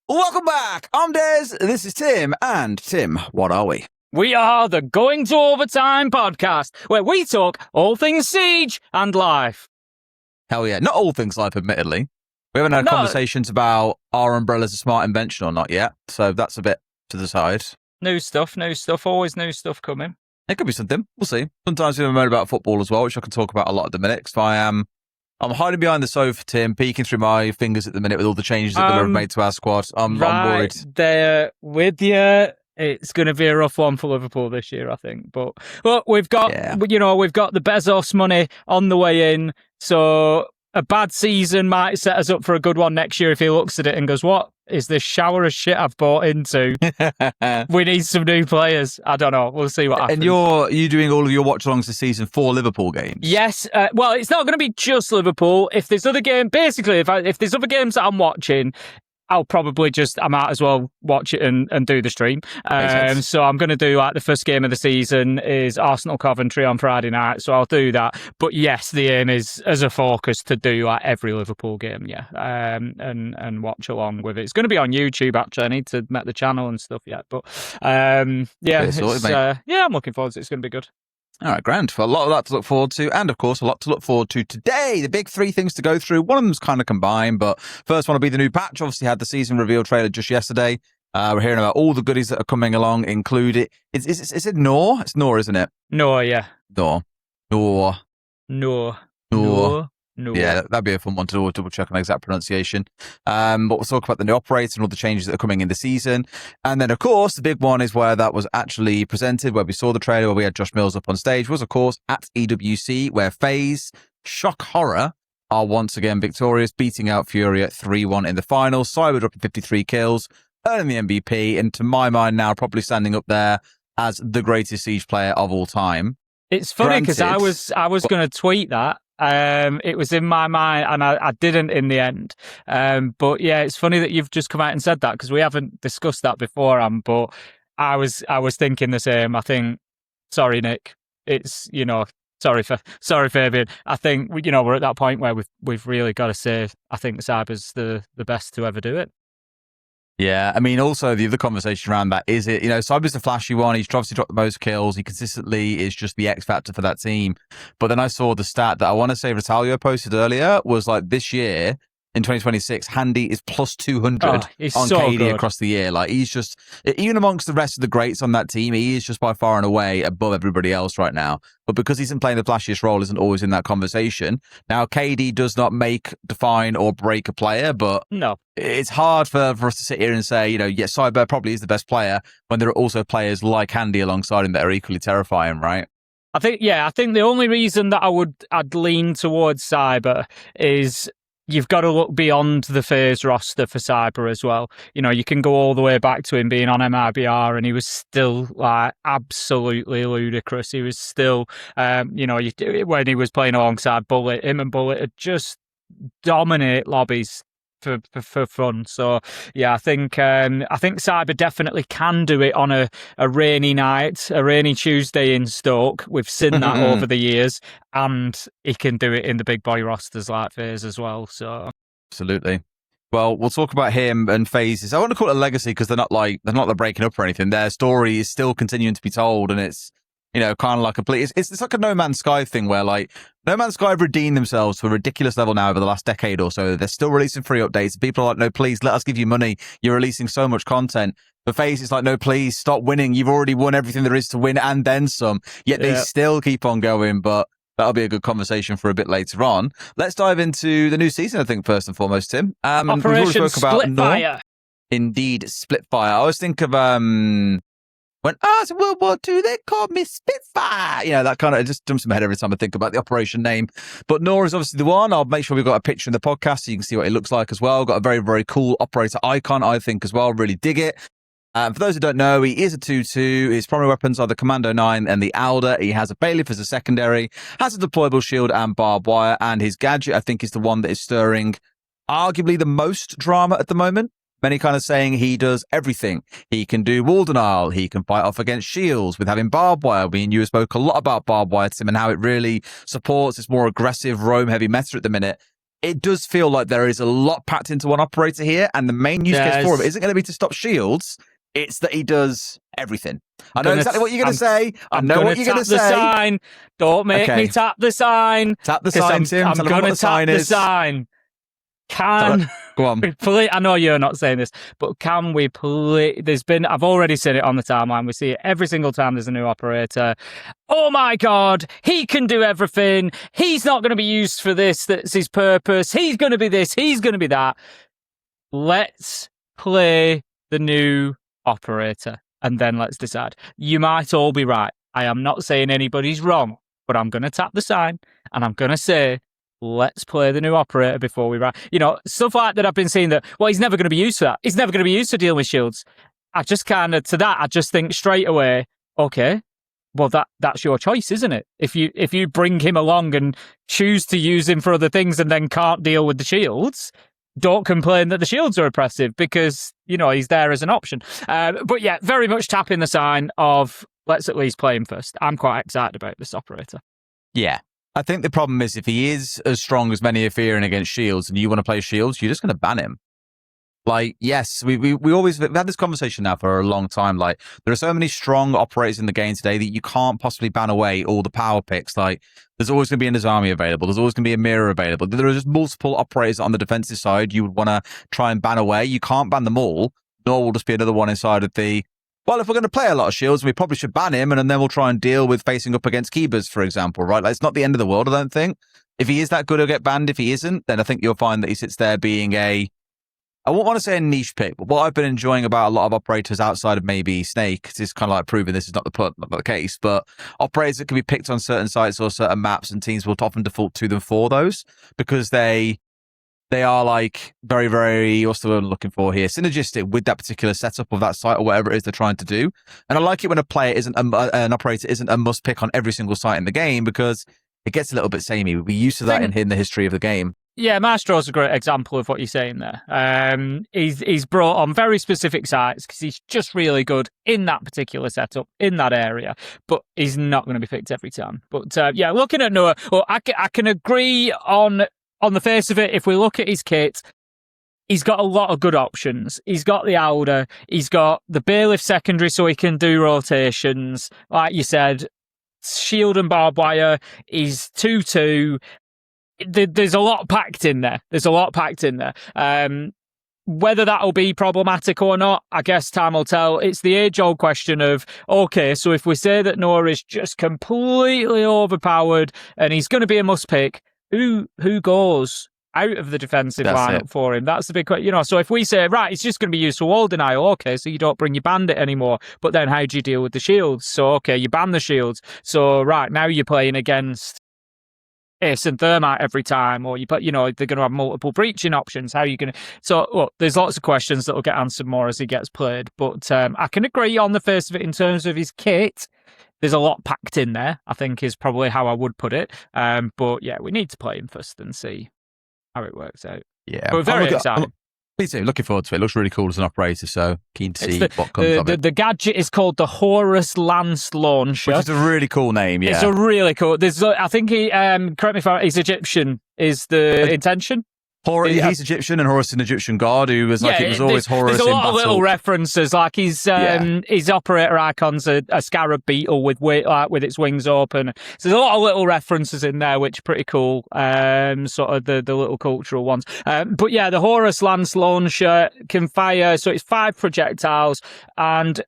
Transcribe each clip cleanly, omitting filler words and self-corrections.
Welcome back. I'm Dez. This is Tim. And Tim, what are we? We are the Going to Overtime podcast, where we talk all things Siege and life. Hell yeah. Not all things life, admittedly. We haven't had conversations about are umbrellas a smart invention or not yet. So that's a bit to the side. New stuff. Always new stuff coming. It could be something. We'll see. Sometimes we have a moan about football as well, which I can talk about a lot at the minute. Because I'm hiding behind the sofa, Tim, peeking through my fingers at the minute with all the changes that they've made to our squad. I'm worried. There with you. It's going to be a rough one for Liverpool this year, I think. But look, we've got the Bezos money on the way in. So a bad season might set us up for a good one next year if he looks at it and goes, "What is this shower of shit I've bought into? We need some new players." I don't know. We'll see what happens. And you doing all of your watch-alongs this season for Liverpool games? Yes. Well, it's not going to be just Liverpool. If there's other games, basically, if there's other games that I'm watching, I'll probably I might as well watch it and do the stream. So I'm going to do the first game of the season is Arsenal Coventry on Friday night. So I'll do that. But yes, the aim is as a focus to do every Liverpool game. Yeah. And watch along with it. It's going to be on YouTube actually. I need to make the channel and stuff yet. But I'm looking forward to it. It's going to be good. All right, grand. For a lot of that to look forward to, and of course, a lot to look forward to today. The big three things to go through. One of them's kind of combined, but first one will be the new patch. Obviously, had the season reveal trailer just yesterday. We're hearing about all the goodies that are coming along, included. Is it Noor? It's Noor, isn't it? Noor, yeah. Noor. Yeah, that'd be a fun one to double check on exact pronunciation. But we'll talk about the new operator and all the changes that are coming in the season. And then, of course, the big one is where that was actually presented, where we saw the trailer, where we had Josh Mills up on stage, was, of course, at EWC, where FaZe, shock horror, are once again victorious, beating out Fury at 3-1 in the final. Cyber dropping 53 kills, earning the MVP, and to my mind now, probably standing up there as the greatest Siege player of all time. It's funny because I was going to tweet that. It was in my mind and I didn't in the end. But yeah, it's funny that you've just come out and said that because we haven't discussed that beforehand, but I was thinking the same. I think, sorry, Nick, it's, sorry, Fabian. I think, we're at that point where we've really got to say, I think Cyber's the best to ever do it. Yeah, I mean, also the other conversation around that is it, Cyber's the flashy one. He's obviously dropped the most kills. He consistently is just the X factor for that team. But then I saw the stat that I want to say Vitalio posted earlier was like this year in 2026, Handy is plus 200 on so KD good. Across the year. Like he's just, even amongst the rest of the greats on that team, he is just by far and away above everybody else right now. But because he isn't playing the flashiest role, isn't always in that conversation. Now, KD does not define or break a player, but no, it's hard for us to sit here and say, Cyber probably is the best player when there are also players like Handy alongside him that are equally terrifying, right? I think the only reason that I'd lean towards Cyber is you've got to look beyond the FaZe roster for Cyber as well. You can go all the way back to him being on MIBR and he was still absolutely ludicrous. He was still, when he was playing alongside Bullet, him and Bullet would just dominate lobbies for fun. So yeah, I think Cyber definitely can do it on a rainy night, a rainy Tuesday in Stoke. We've seen that over the years, and he can do it in the big boy rosters like FaZe as well. So absolutely. Well, we'll talk about him and FaZe's. I want to call it a legacy because they're not breaking up or anything. Their story is still continuing to be told, and it's kind of like it's like a No Man's Sky thing where No Man's Sky have redeemed themselves to a ridiculous level now over the last decade or so. They're still releasing free updates. People are like, no, please, let us give you money. You're releasing so much content. But FaZe is like, no, please, stop winning. You've already won everything there is to win and then some. Yet they still keep on going. But that'll be a good conversation for a bit later on. Let's dive into the new season, I think, first and foremost, Tim. Operation Splitfire. Indeed, Splitfire. I always think of... when I was in World War II, they called me Spitfire. That kind of, it just jumps in my head every time I think about the operation name. But Noor is obviously the one. I'll make sure we've got a picture in the podcast so you can see what it looks like as well. Got a very, very cool operator icon, I think, as well. Really dig it. For those who don't know, he is a 2-2. His primary weapons are the Commando 9 and the Alder. He has a Bailiff as a secondary, has a deployable shield and barbed wire, and his Gadget, I think, is the one that is stirring arguably the most drama at the moment. Many kind of saying he does everything. He can do wall denial. He can fight off against shields with having barbed wire. Me and you spoke a lot about barbed wire, Tim, and how it really supports this more aggressive roam heavy meta at the minute. it does feel like there is a lot packed into one operator here, and the main use case for him isn't going to be to stop shields. It's that he does everything. I know exactly what you're going to say. I know what you're going to say. Sign. Don't make me tap the sign. Tap the sign, Tim. I'm going to tap the sign. Go on. I know you're not saying this, but can we please? I've already seen it on the timeline. We see it every single time there's a new operator. Oh my God, he can do everything. He's not going to be used for this. That's his purpose. He's going to be this. He's going to be that. Let's play the new operator and then let's decide. You might all be right. I am not saying anybody's wrong, but I'm going to tap the sign and I'm going to say, let's play the new operator before we write. Stuff like that I've been seeing that, well, he's never going to be used for that. He's never going to be used to dealing with shields. I just think straight away, okay, well, that's your choice, isn't it? If you bring him along and choose to use him for other things and then can't deal with the shields, don't complain that the shields are oppressive because, he's there as an option. But yeah, very much tapping the sign of let's at least play him first. I'm quite excited about this operator. Yeah. I think the problem is if he is as strong as many are fearing against shields and you want to play shields, you're just going to ban him. Like, yes, we've had this conversation now for a long time. Like, there are so many strong operators in the game today that you can't possibly ban away all the power picks. Like, there's always going to be an Azami available. There's always going to be a Mirror available. There are just multiple operators on the defensive side you would want to try and ban away. You can't ban them all. Nor will just be another one inside of the, well, if we're going to play a lot of shields, we probably should ban him, and then we'll try and deal with facing up against Keybers, for example, right? Like, it's not the end of the world, I don't think. If he is that good, he'll get banned. If he isn't, then I think you'll find that he sits there being I won't want to say a niche pick, but what I've been enjoying about a lot of operators outside of maybe Snake is kind of like proving this is not the case, but operators that can be picked on certain sites or certain maps, and teams will often default to them for those because they are like very, very, what's the word I'm looking for here? Synergistic with that particular setup of that site or whatever it is they're trying to do. And I like it when an operator isn't a must pick on every single site in the game because it gets a little bit samey. We're used to that in the history of the game. Yeah, Maestro's a great example of what you're saying there. He's brought on very specific sites because he's just really good in that particular setup, in that area, but he's not going to be picked every time. But yeah, looking at Noor, well, I can agree on the face of it. If we look at his kit, he's got a lot of good options. He's got the Alder, he's got the Bailiff secondary so he can do rotations. Like you said, shield and barbed wire, he's 2-2. There's a lot packed in there. Whether that'll be problematic or not, I guess time will tell. It's the age-old question of, okay, so if we say that Noor is just completely overpowered and he's going to be a must-pick, who goes out of the defensive lineup for him? That's the big question. So if we say, right, he's just going to be used for wall denial, okay, so you don't bring your bandit anymore, but then how do you deal with the shields? So, okay, you ban the shields. So, right, now you're playing against Ace and Thermite every time, or they're going to have multiple breaching options. How are you going to? So, look, there's lots of questions that will get answered more as he gets played. But I can agree on the face of it in terms of his kit. There's a lot packed in there, I think, is probably how I would put it. But yeah, we need to play him first and see how it works out. Yeah, but very excited. Me too. Looking forward to it. It looks really cool as an operator, so keen to see what comes of it. The gadget is called the Horus Lance Launcher, which is a really cool name. Yeah, it's a really cool. I think he. Correct me if he's Egyptian. Is the intention? He's Egyptian, and Horus is an Egyptian god who was like, it was always Horus in battle. There's a lot of little references, like his operator icon's a scarab beetle with its wings open. So there's a lot of little references in there, which are pretty cool, sort of the little cultural ones. But yeah, the Horus Lance Launcher can fire, so it's 5 projectiles, and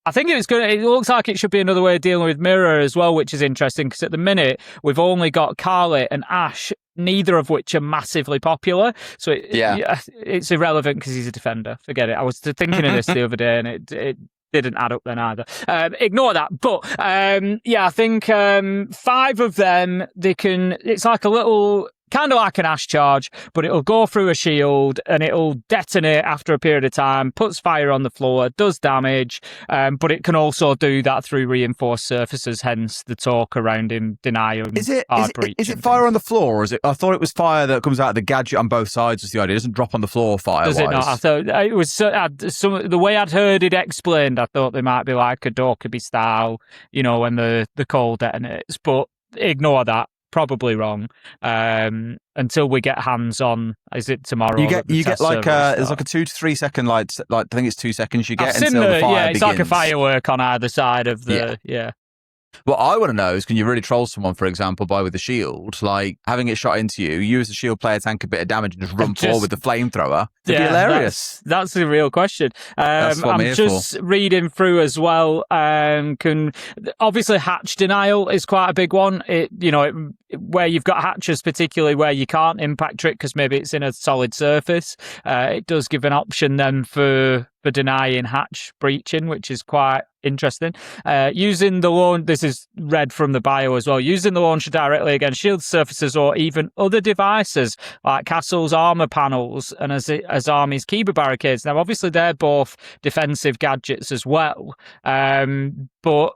I think it looks like it should be another way of dealing with Mirror as well, which is interesting, because at the minute, we've only got Carly and Ash, neither of which are massively popular. So it's irrelevant because he's a defender. Forget it. I was thinking of this the other day, and it didn't add up then either. Ignore that. But I think 5 of them, it's like a little, kind of like an Ash charge, but it'll go through a shield and it'll detonate after a period of time, puts fire on the floor, does damage, but it can also do that through reinforced surfaces, hence the talk around him denying is it fire on the floor, or is it? I thought it was fire that comes out of the gadget on both sides was the idea. It doesn't drop on the floor fire. Does it not? I thought it was the way I'd heard it explained, I thought there might be like a Dokkaebi style, when the coal detonates, but ignore that. probably wrong. Until we get hands on, is it tomorrow? You get like there's like a 2 to 3 second like I think it's 2 seconds you get until the fire begins. It's like a firework on either side of the What I want to know is, can you really troll someone, for example, with a shield, like having it shot into you, you as a shield player tank a bit of damage and just run forward with the flamethrower? It'd be hilarious. That's the real question. That's what I'm just reading through as well. Obviously hatch denial is quite a big one. Where you've got hatches, particularly where you can't impact trick because maybe it's in a solid surface. It does give an option then for denying hatch breaching, which is quite interesting. Using the launch, this is read from the bio as well, using the launcher directly against shield surfaces or even other devices like castles, armor panels, and as armies, keyboard barricades. Now, obviously, they're both defensive gadgets as well. But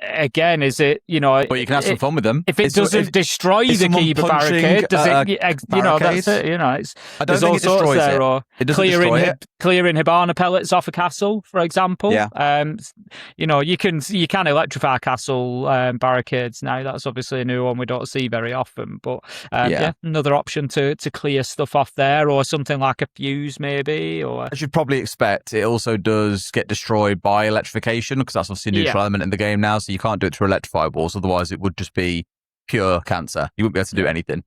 again, is it, But you can have some fun with them. If it doesn't destroy the keeper barricade, does it, that's it, I don't think it destroys it. Or it doesn't destroy it. Clearing Hibana pellets off a castle, for example. Yeah. You can electrify castle barricades now. That's obviously a new one we don't see very often. But another option to clear stuff off there, or something like a fuse maybe. Or as you'd probably expect, it also does get destroyed by electrification because that's obviously a neutral element in the game now. So you can't do it through electrifiables, otherwise it would just be pure cancer. You wouldn't be able to do anything.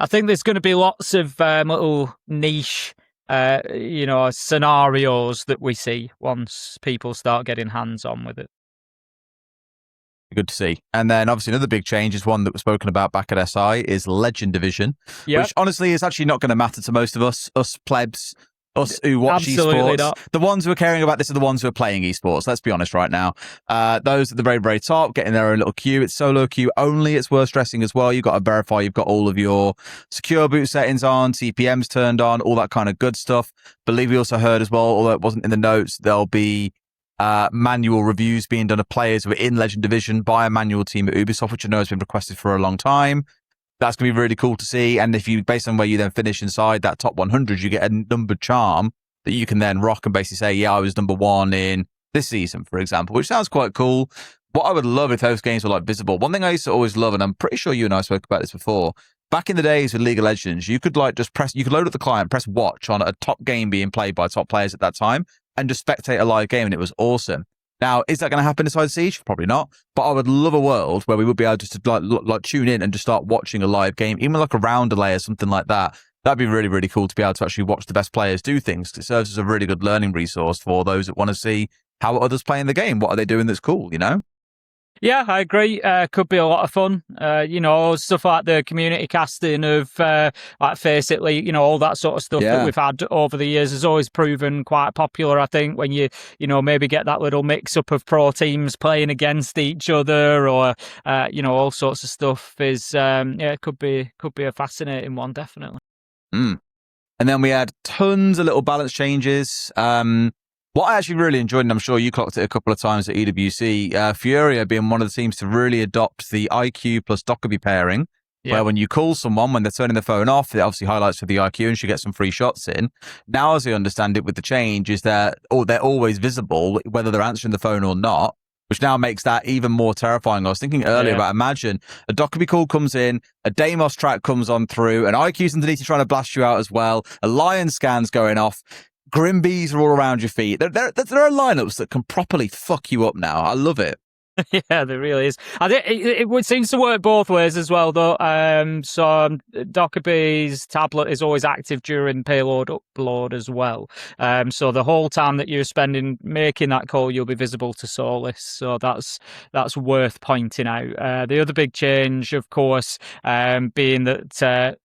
I think there's going to be lots of little niche, scenarios that we see once people start getting hands on with it. Good to see. And then obviously another big change is one that was spoken about back at SI is Legend Division, which honestly is actually not going to matter to most of us plebs. Us who watch esports, not. The ones who are caring about this are the ones who are playing esports. Let's be honest right now. Those at the very, very top, getting their own little queue. It's solo queue only. It's worth stressing as well. You've got to verify you've got all of your secure boot settings on, CPMs turned on, all that kind of good stuff. Believe we also heard as well, although it wasn't in the notes, there'll be manual reviews being done of players who are in Legend Division by a manual team at Ubisoft, which I know has been requested for a long time. That's going to be really cool to see. And if you, based on where you then finish inside that top 100, you get a numbered charm that you can then rock and basically say, yeah, I was number 1 in this season, for example, which sounds quite cool. What I would love if those games were like visible. One thing I used to always love, and I'm pretty sure you and I spoke about this before, back in the days with League of Legends, you could like just you could load up the client, press watch on a top game being played by top players at that time, and just spectate a live game, and it was awesome. Now, is that going to happen inside Siege? Probably not. But I would love a world where we would be able to like tune in and just start watching a live game, even like a round delay or something like that. That'd be really, really cool to be able to actually watch the best players do things. It serves as a really good learning resource for those that want to see how others play in the game. What are they doing that's cool, Yeah, I agree. Could be a lot of fun. Stuff like the community casting of like Face It, all that sort of stuff that we've had over the years has always proven quite popular. I think when you maybe get that little mix up of pro teams playing against each other, or all sorts of stuff is it could be a fascinating one, definitely. And then we had tons of little balance changes. What I actually really enjoyed, and I'm sure you clocked it a couple of times at EWC, Furia being one of the teams to really adopt the IQ plus Dockerby pairing, where when you call someone, when they're turning their phone off, it obviously highlights for the IQ and she gets some free shots in. Now, as I understand it with the change, is that they're always visible, whether they're answering the phone or not, which now makes that even more terrifying. I was thinking earlier about, imagine a Dockerby call comes in, a Deimos track comes on through, an IQ's underneath you trying to blast you out as well, a Lion scan's going off, Grimbees are all around your feet. There are lineups that can properly fuck you up now. I love it. Yeah, there really is. I think it seems to work both ways as well, though. So Dockerby's tablet is always active during payload upload as well. So the whole time that you're spending making that call, you'll be visible to Solis. So that's worth pointing out. The other big change, of course, being that.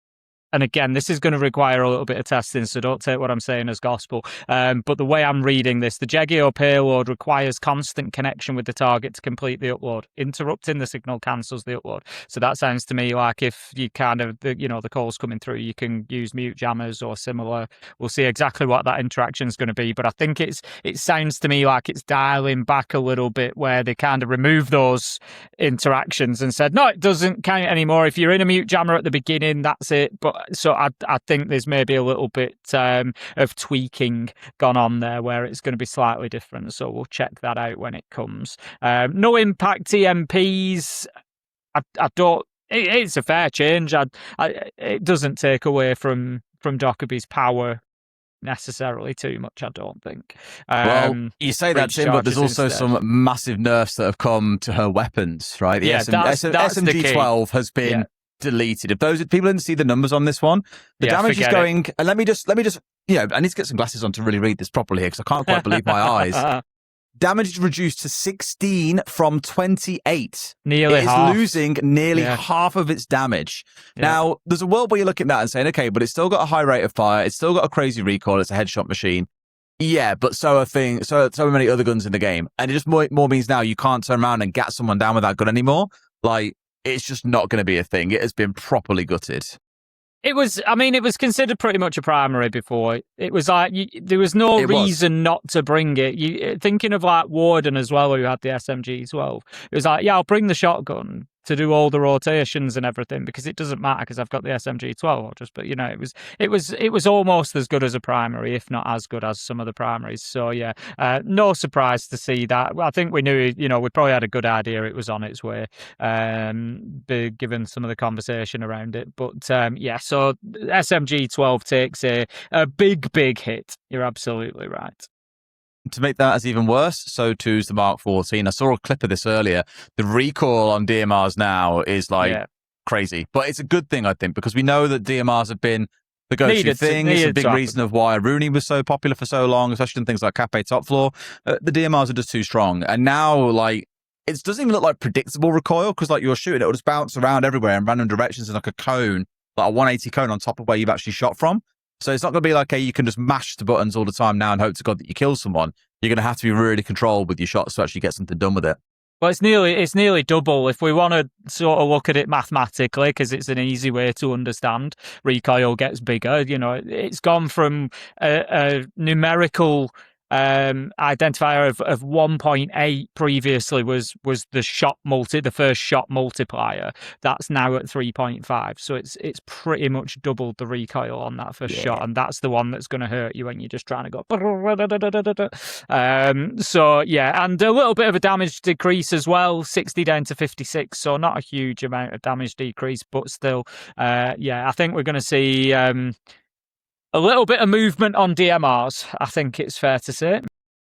And again, this is going to require a little bit of testing, so don't take what I'm saying as gospel. But the way I'm reading this, the Jegio payload requires constant connection with the target to complete the upload. Interrupting the signal cancels the upload. So that sounds to me like if you kind of, the call's coming through, you can use mute jammers or similar. We'll see exactly what that interaction is going to be. But I think it sounds to me like it's dialing back a little bit where they kind of remove those interactions and said, no, it doesn't count anymore. If you're in a mute jammer at the beginning, that's it. But so I think there's maybe a little bit of tweaking gone on there where it's going to be slightly different. So we'll check that out when it comes. No impact EMPs. I don't it's a fair change. It doesn't take away from Dockerby's power necessarily too much, I don't think. Well, you say that, Tim, but there's also some massive nerfs that have come to her weapons, right? The SMG12 has been deleted. If those people didn't see the numbers on this one, the damage is going. And let me just, I need to get some glasses on to really read this properly here because I can't quite believe my eyes. Damage is reduced to 16 from 28. Nearly half. It is losing nearly half of its damage. Yeah. Now, there's a world where you're looking at that and saying, okay, but it's still got a high rate of fire. It's still got a crazy recoil. It's a headshot machine. Yeah, but so many other guns in the game. And it just more means now you can't turn around and get someone down with that gun anymore. Like, it's just not going to be a thing. It has been properly gutted. It was considered pretty much a primary before. It was like, there was no reason not to bring it. Thinking of like Warden as well, who had the SMG-12. It was like, I'll bring the shotgun to do all the rotations and everything because it doesn't matter because I've got the SMG-12. But it was almost as good as a primary, if not as good as some of the primaries. So yeah, no surprise to see that. I think we knew, we probably had a good idea it was on its way, given some of the conversation around it. But so SMG-12 takes a big hit. You're absolutely right. To make that as even worse, so too is the Mark 14. I saw a clip of this earlier. The recoil on DMRs now is crazy. But it's a good thing, I think, because we know that DMRs have been the go-to thing. It's a big reason of why Rooney was so popular for so long, especially in things like Cafe Top Floor. The DMRs are just too strong. And now, it doesn't even look like predictable recoil because, you're shooting, it'll just bounce around everywhere in random directions in a cone, like a 180 cone on top of where you've actually shot from. So it's not going to be like, you can just mash the buttons all the time now and hope to God that you kill someone. You're going to have to be really controlled with your shots to actually get something done with it. Well, it's nearly double. If we want to sort of look at it mathematically, because it's an easy way to understand, recoil gets bigger. It's gone from a numerical identifier of 1.8 previously was the first shot multiplier. That's now at 3.5. So it's pretty much doubled the recoil on that first shot, and that's the one that's going to hurt you when you're just trying to go. And a little bit of a damage decrease as well, 60 down to 56. So not a huge amount of damage decrease, but still, I think we're going to see a little bit of movement on DMRs, I think it's fair to say.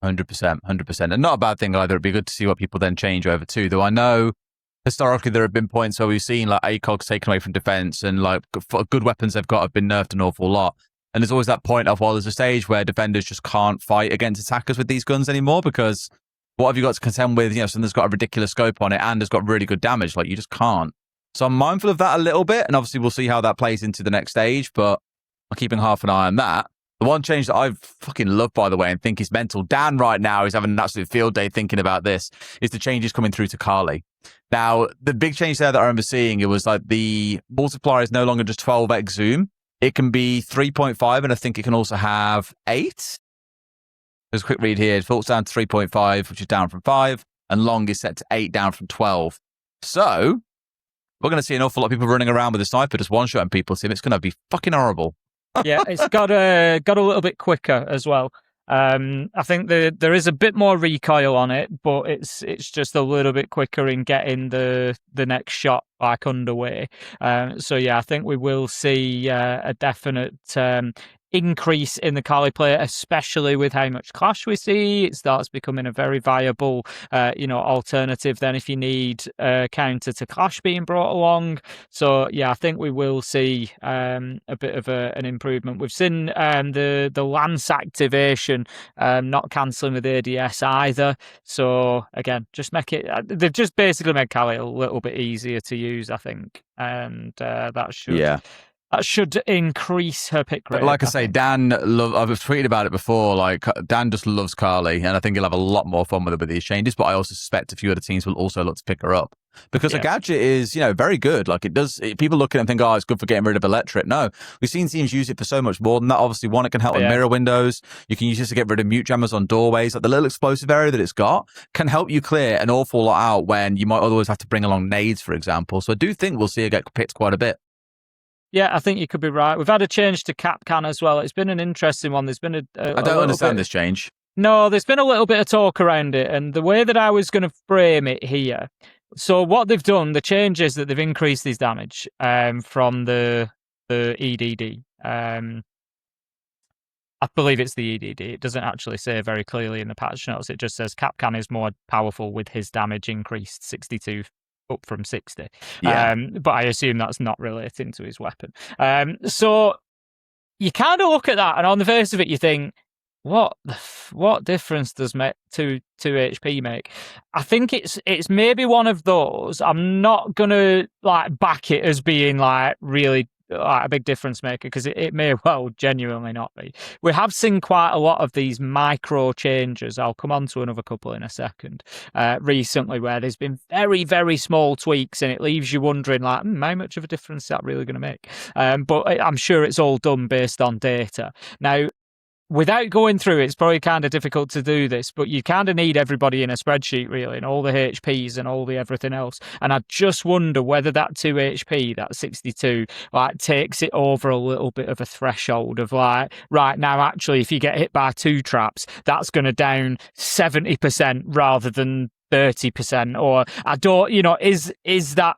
100%. And not a bad thing either. It'd be good to see what people then change over to. Though I know historically there have been points where we've seen ACOGs taken away from defense and good weapons they've got have been nerfed an awful lot. And there's always that point of, there's a stage where defenders just can't fight against attackers with these guns anymore because what have you got to contend with? Something that's got a ridiculous scope on it and has got really good damage. You just can't. So I'm mindful of that a little bit. And obviously we'll see how that plays into the next stage. But I'm keeping half an eye on that. The one change that I fucking love, by the way, and think is mental. Dan right now is having an absolute field day thinking about this, is the changes coming through to Carly. Now, the big change there that I remember seeing, it was the multiplier is no longer just 12x zoom. It can be 3.5, and I think it can also have 8. There's a quick read here. It defaults down to 3.5, which is down from 5, and long is set to 8, down from 12. So, we're going to see an awful lot of people running around with a sniper just one-shotting people, Tim. It's going to be fucking horrible. Yeah, it's got a little bit quicker as well. I think there is a bit more recoil on it, but it's just a little bit quicker in getting the next shot underway. I think we will see a definite increase in the Kali player, especially with how much clash we see. It starts becoming a very viable, alternative then if you need a counter to clash being brought along. So yeah, I think we will see a bit of an improvement. We've seen the Lance activation not cancelling with ADS either. So again, just make it. They've just basically made Kali a little bit easier to use, I think, and that should. Yeah. That should increase her pick rate. Like I say, Dan, I've tweeted about it before, Dan just loves Carly, and I think he'll have a lot more fun with these changes, but I also suspect a few other teams will also look to pick her up. Because a Gadget is, very good. People look at it and think, it's good for getting rid of Electric. No, we've seen teams use it for so much more than that. Obviously, one, it can help with mirror windows. You can use this to get rid of mute jammers on doorways. The little explosive area that it's got can help you clear an awful lot out when you might otherwise have to bring along nades, for example. So I do think we'll see it get picked quite a bit. Yeah, I think you could be right. We've had a change to Capcan as well. It's been an interesting one. There's been I don't understand this change. No, there's been a little bit of talk around it. And the way that I was going to frame it here So what they've done, the change is that they've increased his damage from the EDD. I believe it's the EDD. It doesn't actually say very clearly in the patch notes. It just says Capcan is more powerful with his damage increased 62 up from 60. Yeah. But I assume that's not relating to his weapon. So you kind of look at that, and on the face of it, you think, what difference does 2 HP make? I think it's maybe one of those. I'm not gonna like back it as being like really like a big difference maker, because it may well genuinely not be. We have seen quite a lot of these micro changes. I'll come on to another couple in a second. Recently, where there's been very, very small tweaks, and it leaves you wondering like, how much of a difference is that really going to make? But I'm sure it's all done based on data. Now, without going through it, it's probably kind of difficult to do this, but you kind of need everybody in a spreadsheet, really, and all the HPs and all the everything else. And I just wonder whether that 2 HP, that 62, like takes it over a little bit of a threshold of like, right now, actually, if you get hit by 2 traps, that's going to down 70% rather than 30%. Or I don't, is that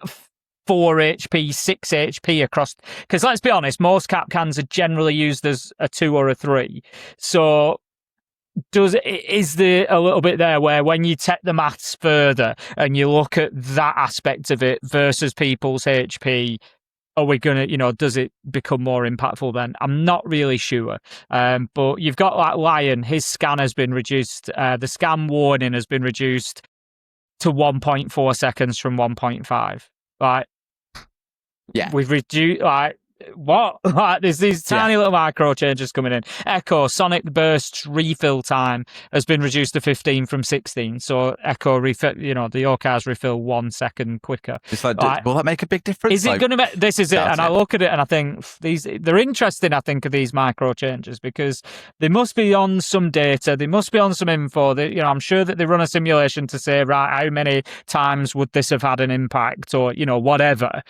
4 HP, 6 HP across, because let's be honest, most cap cans are generally used as a 2 or a 3. So is there a little bit there where when you take the maths further and you look at that aspect of it versus people's HP, are we going to, does it become more impactful then? I'm not really sure. But you've got like Lion, his scan has been reduced. The scan warning has been reduced to 1.4 seconds from 1.5. Like, yeah, we've reduced like what? Like, there's these tiny little micro changes coming in. Echo Sonic Burst refill time has been reduced to 15 from 16. So Echo refill, the Okars refill 1 second quicker. It's like, will that make a big difference? Is it going to make? This is it. And I look at it and I think they're interesting. I think of these micro changes because they must be on some data. They must be on some info. I'm sure that they run a simulation to say, right, how many times would this have had an impact, or whatever.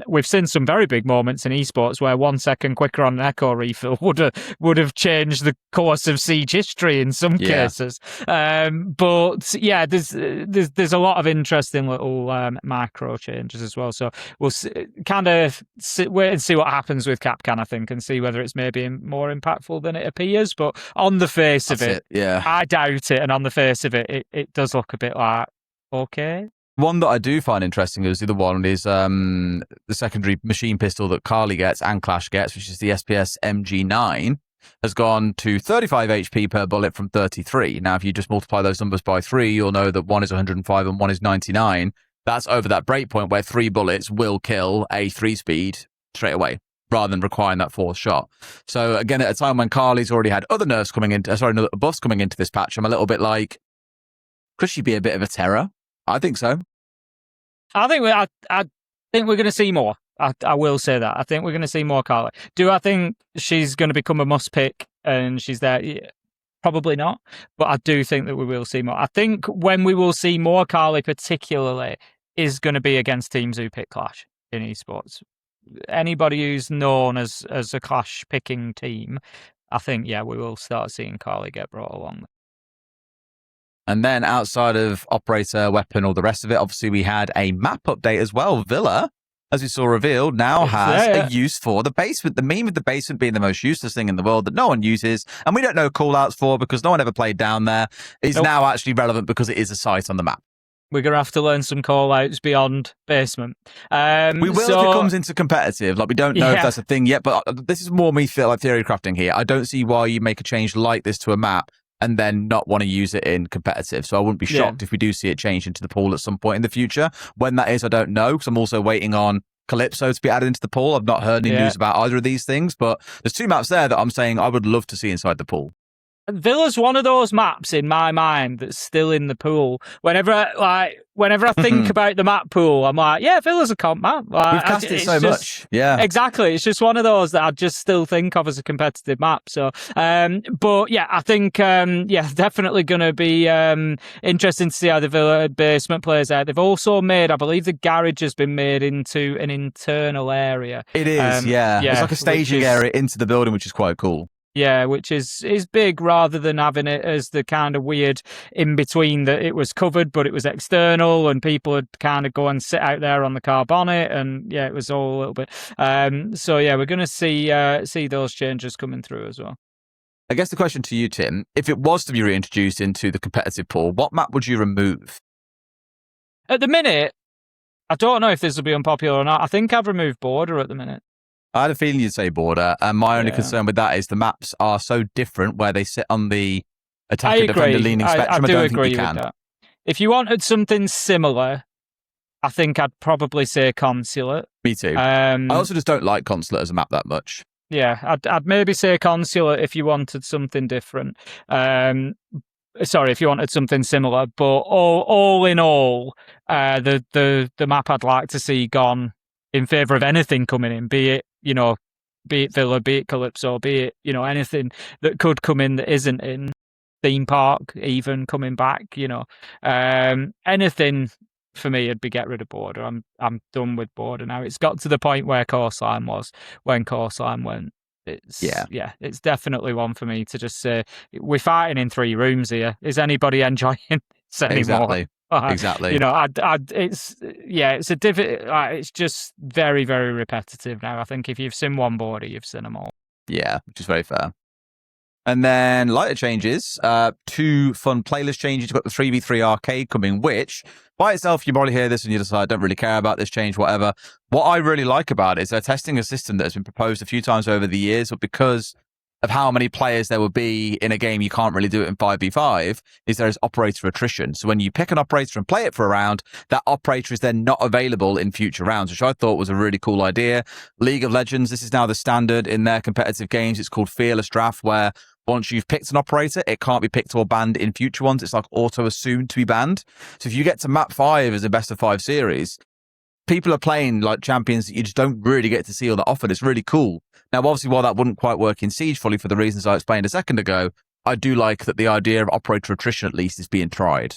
We've seen some very big moments in esports where 1 second quicker on an Echo refill would have changed the course of Siege history in some cases. But yeah, there's a lot of interesting little micro changes as well. So we'll kind of wait and see what happens with Capcan, I think, and see whether it's maybe more impactful than it appears. But on the face of it, I doubt it. And on the face of it, it does look a bit like, okay. One that I do find interesting is the other one is the secondary machine pistol that Carly gets and Clash gets, which is the SPS MG9, has gone to 35 HP per bullet from 33. Now, if you just multiply those numbers by 3, you'll know that one is 105 and one is 99. That's over that breakpoint where 3 bullets will kill a 3-speed straight away, rather than requiring that 4th shot. So again, at a time when Carly's already had other nerfs coming into, other buffs coming into this patch, I'm a little bit like, could she be a bit of a terror? I think so. I think we're going to see more. I will say that. I think we're going to see more Carly. Do I think she's going to become a must pick and she's there? Yeah, probably not. But I do think that we will see more. I think when we will see more Carly particularly is going to be against teams who pick Clash in esports. Anybody who's known as a Clash picking team, I think, we will start seeing Carly get brought along. And then outside of operator, weapon, all the rest of it, obviously we had a map update as well. Villa, as we saw revealed, now has a use for the basement. The meme of the basement being the most useless thing in the world that no one uses, and we don't know call-outs for because no one ever played down there, is now actually relevant because it is a site on the map. We're going to have to learn some call-outs beyond basement. We will if it comes into competitive. Like, we don't know if that's a thing yet, but this is more me feel like theory crafting here. I don't see why you make a change like this to a map and then not want to use it in competitive. So I wouldn't be shocked if we do see it change into the pool at some point in the future. When that is, I don't know, because I'm also waiting on Calypso to be added into the pool. I've not heard any news about either of these things, but there's 2 maps there that I'm saying I would love to see inside the pool. Villa's one of those maps in my mind that's still in the pool. Whenever I think about the map pool, I'm like, Villa's a comp map. Like, we've cast it so much. Yeah, exactly. It's just one of those that I just still think of as a competitive map. So, but I think, definitely going to be interesting to see how the Villa basement plays out. They've also made, I believe, the garage has been made into an internal area. It is, It's like a staging area into the building, which is quite cool. Yeah, which is big rather than having it as the kind of weird in between that it was covered but it was external and people would kind of go and sit out there on the car bonnet, and yeah, it was all a little bit. So yeah, we're going to see those changes coming through as well. I guess the question to you, Tim, if it was to be reintroduced into the competitive pool, what map would you remove? At the minute, I don't know if this will be unpopular or not. I think I've removed Border at the minute. I had a feeling you'd say Border, and my only concern with that is the maps are so different where they sit on the attacker defender leaning spectrum. I do don't agree think you with can. that. If you wanted something similar, I think I'd probably say Consulate. Me too. I also just don't like Consulate as a map that much. Yeah, I'd maybe say Consulate if you wanted something different. Sorry, if you wanted something similar, but all in all, the map I'd like to see gone in favour of anything coming in, be it Villa, be it Calypso, be it anything that could come in that isn't in theme park, even coming back. Anything for me would be get rid of Border. I'm done with Border now. It's got to the point where Coastline was when Coastline went. It's definitely one for me to just say we're fighting in 3 rooms here. Is anybody enjoying this anymore? Exactly. It's just very, very repetitive now. I think if you've seen one Border, you've seen them all. Yeah, which is very fair. And then lighter changes, 2 fun playlist changes. You've got the 3v3 arcade coming, which by itself, you probably hear this and you decide, I don't really care about this change, whatever. What I really like about it is they're testing a system that has been proposed a few times over the years, but because of how many players there will be in a game, you can't really do it in 5v5, is there is operator attrition. So when you pick an operator and play it for a round, that operator is then not available in future rounds, which I thought was a really cool idea. League of Legends, this is now the standard in their competitive games. It's called Fearless Draft, where once you've picked an operator, it can't be picked or banned in future ones. It's like auto-assumed to be banned. So if you get to map 5 as a best of 5 series, people are playing like champions that you just don't really get to see all that often. It's really cool. Now, obviously, while that wouldn't quite work in Siege fully for the reasons I explained a second ago, I do like that the idea of operator attrition at least is being tried.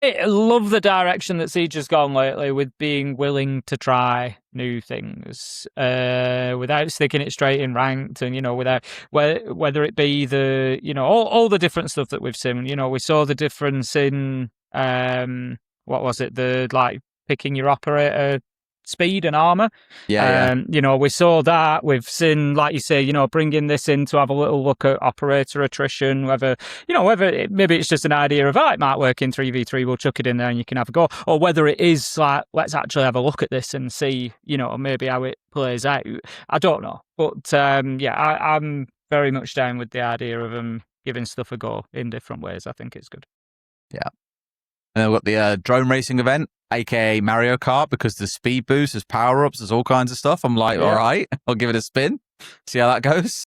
I love the direction that Siege has gone lately with being willing to try new things without sticking it straight in ranked, and without whether it be the all the different stuff that we've seen. We saw the difference in what was it, the picking your operator speed and armor. We saw that. We've seen, like you say, bringing this in to have a little look at operator attrition, whether maybe it's just an idea of, it might work in 3v3, we'll chuck it in there and you can have a go, or whether it is like, let's actually have a look at this and see, maybe how it plays out. I don't know. But I'm very much down with the idea of them giving stuff a go in different ways. I think it's good. Yeah. And then we've got the drone racing event, aka Mario Kart, because there's speed boosts, there's power-ups, there's all kinds of stuff. I'm like, all right, I'll give it a spin, see how that goes.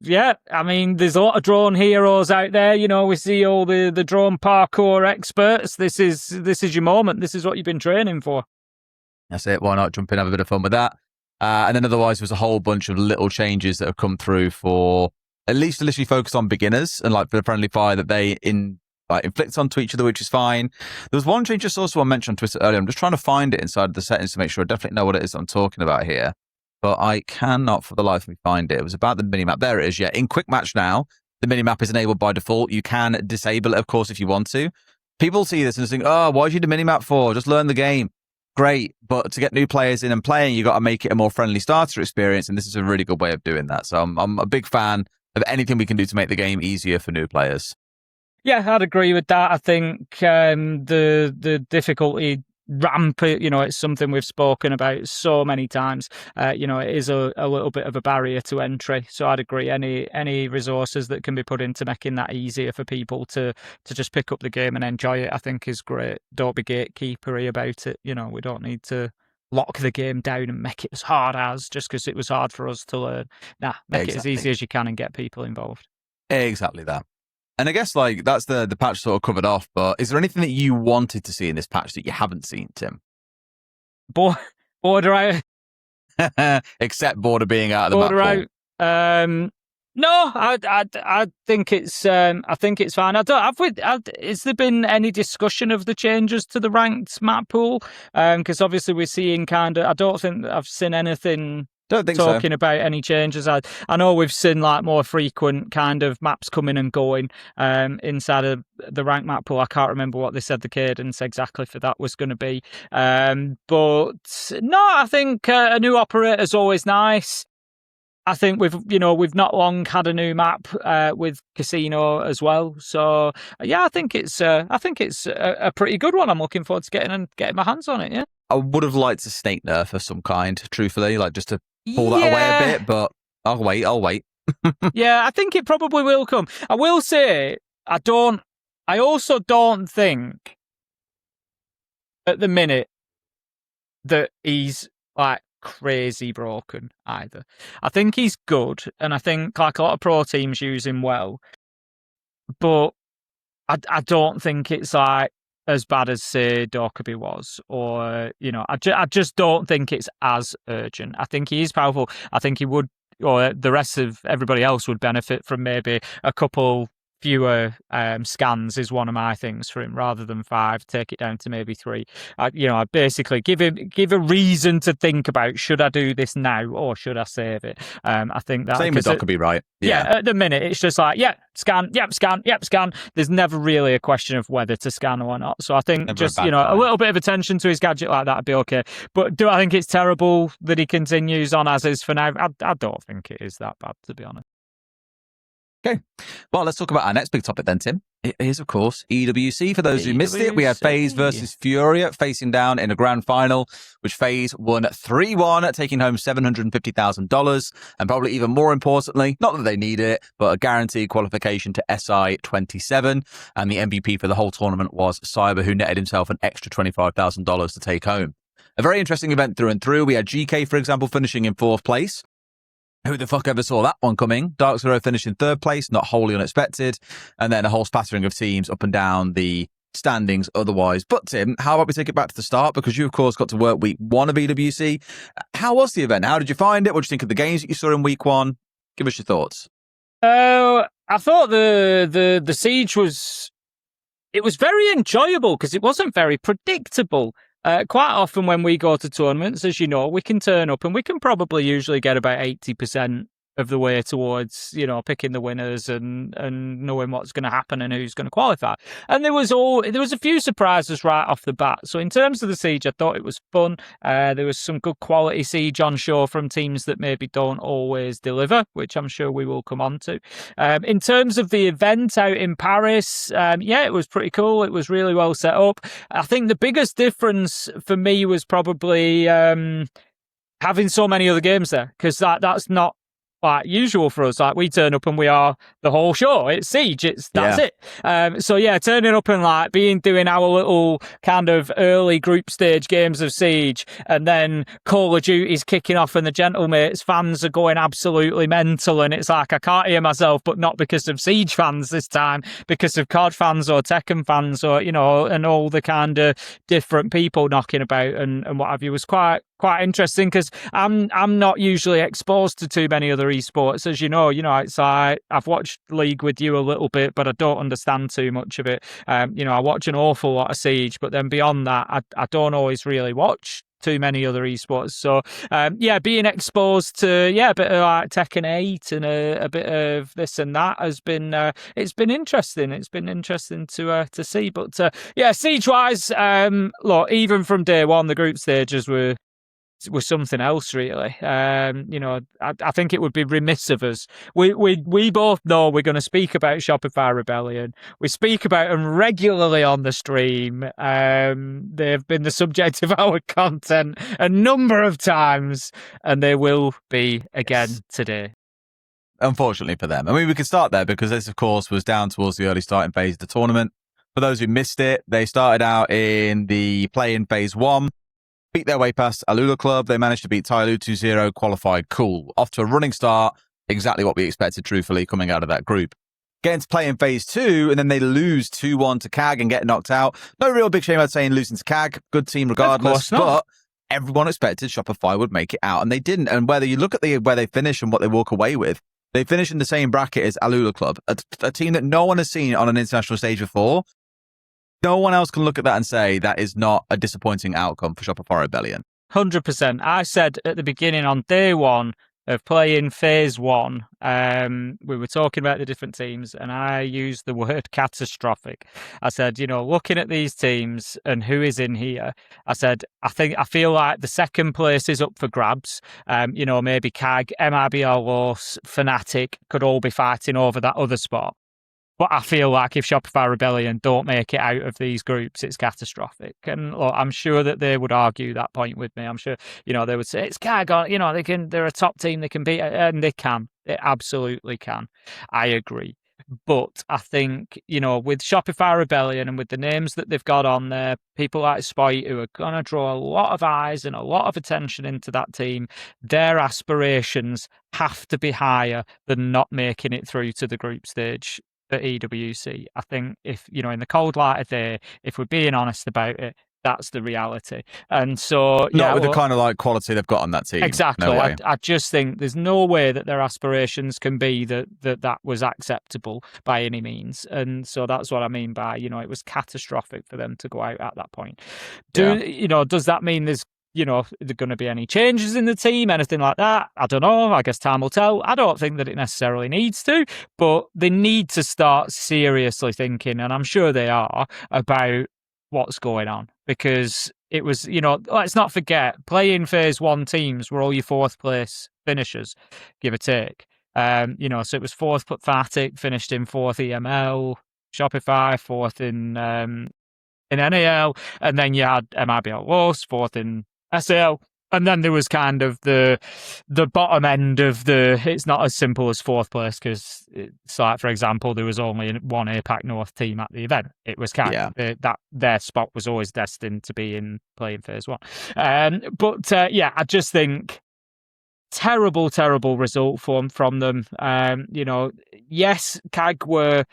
Yeah, I mean, there's a lot of drone heroes out there. We see all the drone parkour experts. This is your moment. This is what you've been training for. That's it. Why not jump in, have a bit of fun with that? And then otherwise, there's a whole bunch of little changes that have come through for at least to literally focus on beginners and like for the friendly fire that they inflict onto each other, which is fine. There was one change I saw someone mention on Twitter earlier. I'm just trying to find it inside of the settings to make sure I definitely know what it is I'm talking about here, but I cannot for the life of me find it. It was about the minimap. There it is. Yeah, in Quick Match now, the minimap is enabled by default. You can disable it, of course, if you want to. People see this and think, oh, why do you need the minimap for? Just learn the game. Great, but to get new players in and playing, you got to make it a more friendly starter experience, and this is a really good way of doing that. So I'm a big fan of anything we can do to make the game easier for new players. Yeah, I'd agree with that. I think the difficulty ramp, it's something we've spoken about so many times. It is a little bit of a barrier to entry. So I'd agree. Any resources that can be put into making that easier for people to just pick up the game and enjoy it, I think is great. Don't be gatekeepery about it. We don't need to lock the game down and make it as hard as just because it was hard for us to learn. Make it as easy as you can and get people involved. Exactly that. And I guess that's the patch sort of covered off, but is there anything that you wanted to see in this patch that you haven't seen, Tim? Border out. Except Border being out of the Border map out. No, I think it's fine. Has there been any discussion of the changes to the ranked map pool? Because obviously we're seeing I don't think I've seen anything Don't think talking about any changes. I know we've seen like more frequent kind of maps coming and going inside of the rank map pool. I can't remember what they said the cadence exactly for that was going to be. But no, I think a new operator is always nice. I think we've not long had a new map with Casino as well. So yeah, I think it's a pretty good one. I'm looking forward to getting my hands on it. Yeah, I would have liked a snake nerf of some kind, truthfully, like just to pull that away a bit. But I'll wait. Yeah, I think it probably will come. I will say I also don't think at the minute that he's like crazy broken either. I think he's good, and I think like a lot of pro teams use him well, but I don't think it's like as bad as say Dorkaby was, or I just don't think it's as urgent. I think he is powerful. I think he would, or the rest of everybody else would benefit from maybe a couple fewer scans is one of my things for him, rather than 5, take it down to maybe 3. I basically give a reason to think about, should I do this now or should I save it? I think that same with Dockerby, right? Yeah, at the minute it's just like, scan. There's never really a question of whether to scan or not. So I think never just a little bit of attention to his gadget like that would be okay. But do I think it's terrible that he continues on as is for now? I don't think it is that bad, to be honest. Okay, well, let's talk about our next big topic then, Tim. It is, of course, EWC. For those who missed it, we had FaZe versus Furia facing down in a grand final, which FaZe won 3-1, taking home $750,000, and probably even more importantly, not that they need it, but a guaranteed qualification to SI 27. And the MVP for the whole tournament was Cyber, who netted himself an extra $25,000 to take home. A very interesting event through and through. We had GK, for example, finishing in 4th place. Who the fuck ever saw that one coming? Dark Zero finished in 3rd place, not wholly unexpected. And then a whole spattering of teams up and down the standings otherwise. But Tim, how about we take it back to the start? Because you, of course, got to work week 1 of EWC. How was the event? How did you find it? What did you think of the games that you saw in week 1? Give us your thoughts. I thought the Siege was very enjoyable because it wasn't very predictable. Quite often when we go to tournaments, as you know, we can turn up and we can probably usually get about 80% of the way towards, picking the winners and knowing what's going to happen and who's going to qualify. And there was a few surprises right off the bat. So in terms of the Siege, I thought it was fun. There was some good quality Siege on show from teams that maybe don't always deliver, which I'm sure we will come on to. In terms of the event out in Paris, it was pretty cool. It was really well set up. I think the biggest difference for me was probably having so many other games there, because that's not like usual for us. Like we turn up and we are the whole show. It's Siege. That's it. Turning up and doing our little kind of early group stage games of Siege, and then Call of Duty's kicking off and the Gentlemates fans are going absolutely mental, and it's like I can't hear myself, but not because of Siege fans this time, because of COD fans or Tekken fans or and all the kind of different people knocking about and what have you. Was quite interesting, because I'm not usually exposed to too many other esports, as you know. It's like I've watched League with you a little bit, but I don't understand too much of it. I watch an awful lot of Siege, but then beyond that, I don't always really watch too many other esports. So being exposed to a bit of like Tekken 8 and a bit of this and that has been it's been interesting. It's been interesting to see. But Siege wise, look, even from day one, the group stages were something else, really. I think it would be remiss of us. We both know we're going to speak about Shopify Rebellion. We speak about them regularly on the stream. They've been the subject of our content a number of times, and they will be again today. Unfortunately for them. I mean, we could start there because this, of course, was down towards the early starting phase of the tournament. For those who missed it, they started out in the play-in phase 1. Beat their way past Alula Club. They managed to beat Tyloo 2-0, qualified cool. Off to a running start, exactly what we expected, truthfully, coming out of that group. Getting to play in phase 2, and then they lose 2-1 to CAG and get knocked out. No real big shame, I'd say, in losing to CAG. Good team regardless, but everyone expected Shopify would make it out, and they didn't. And whether you look at where they finish and what they walk away with, they finish in the same bracket as Alula Club, a team that no one has seen on an international stage before. No one else can look at that and say that is not a disappointing outcome for Shopify Rebellion. 100%. I said at the beginning on day one of playing phase one, we were talking about the different teams, and I used the word catastrophic. I said, looking at these teams and who is in here, I said, I feel like the second place is up for grabs. Maybe CAG, MIBR Loss, Fnatic could all be fighting over that other spot. But I feel like if Shopify Rebellion don't make it out of these groups, it's catastrophic. And look, I'm sure that they would argue that point with me. I'm sure, they would say it's CAG. They're a top team. They can beat it, and they can. They absolutely can. I agree. But I think, with Shopify Rebellion and with the names that they've got on there, people like Spoit who are going to draw a lot of eyes and a lot of attention into that team, their aspirations have to be higher than not making it through to the group stage at EWC. I think if, in the cold light of day, if we're being honest about it, that's the reality. And so, not with the kind of quality they've got on that team. Exactly. No way. I just think there's no way that their aspirations can be that was acceptable by any means. And so that's what I mean by, it was catastrophic for them to go out at that point. Does that mean there's going to be any changes in the team, anything like that? I don't know. I guess time will tell. I don't think that it necessarily needs to, but they need to start seriously thinking, and I'm sure they are, about what's going on. Because it was, let's not forget, playing phase one teams were all your fourth place finishers, give or take. So it was fourth Fnatic, finished in fourth EML, Shopify, fourth in NAL, and then you had MIBL Loss, fourth in SAL, and then there was kind of the bottom end of it's not as simple as fourth place, because it's like, for example, there was only one APAC North team at the event. It was kind of that their spot was always destined to be in playing phase one. I just think terrible result from them. Yes, CAG were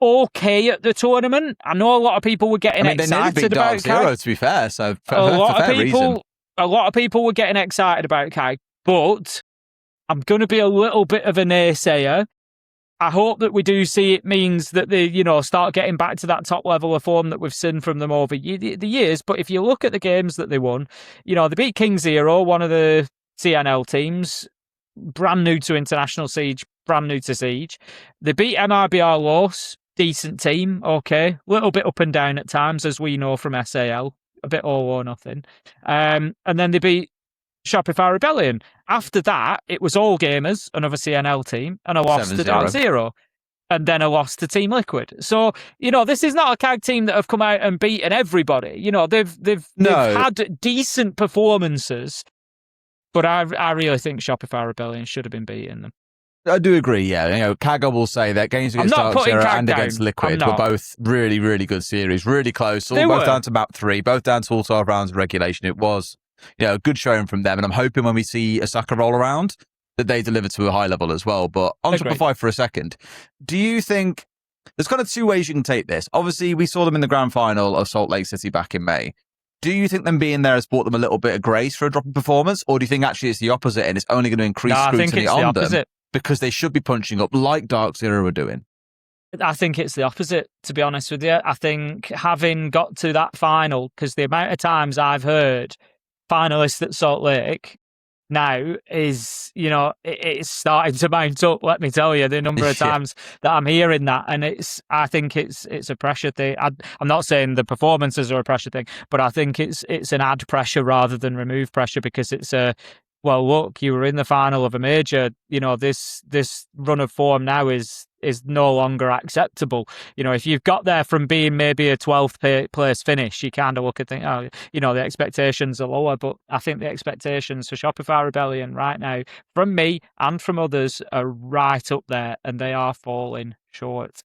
okay at the tournament. I know a lot of people were getting excited about CAG. To be fair, so a lot of people were getting excited about CAG, but I'm going to be a little bit of a naysayer. I hope that we do see it means that they, start getting back to that top level of form that we've seen from them over the years. But if you look at the games that they won, they beat King Zero, one of the CNL teams, brand new to International Siege, brand new to Siege. They beat MIBR Loss, decent team, okay, a little bit up and down at times, as we know from SAL, a bit all or nothing. And then they beat Shopify Rebellion. After that, it was all gamers, another CNL team, and a loss to Dark Zero, and then a loss to Team Liquid. So, this is not a CAG team that have come out and beaten everybody. They've had decent performances, but I really think Shopify Rebellion should have been beating them. I do agree, yeah. CAG, I will say that games against Dark Zero and against Liquid were both really, really good series, really close. Both down to map 3, both down to all 12 rounds of regulation. It was, a good showing from them. And I'm hoping when we see Osaka roll around that they deliver to a high level as well. But on Shopify for a second, do you think there's kind of two ways you can take this? Obviously, we saw them in the grand final of Salt Lake City back in May. Do you think them being there has brought them a little bit of grace for a drop in performance? Or do you think actually it's the opposite and it's only going to increase scrutiny on them? Because they should be punching up like Dark Zero were doing. I think it's the opposite, to be honest with you. I think having got to that final, because the amount of times I've heard finalists at Salt Lake now is, it's starting to mount up, let me tell you, the number of times that I'm hearing that. And I think it's a pressure thing. I'm not saying the performances are a pressure thing, but I think it's an add pressure rather than remove pressure, because it's well, look, you were in the final of a major. This run of form now is no longer acceptable. If you've got there from being maybe a 12th place finish, you kind of look and think, the expectations are lower. But I think the expectations for Shopify Rebellion right now, from me and from others, are right up there, and they are falling short.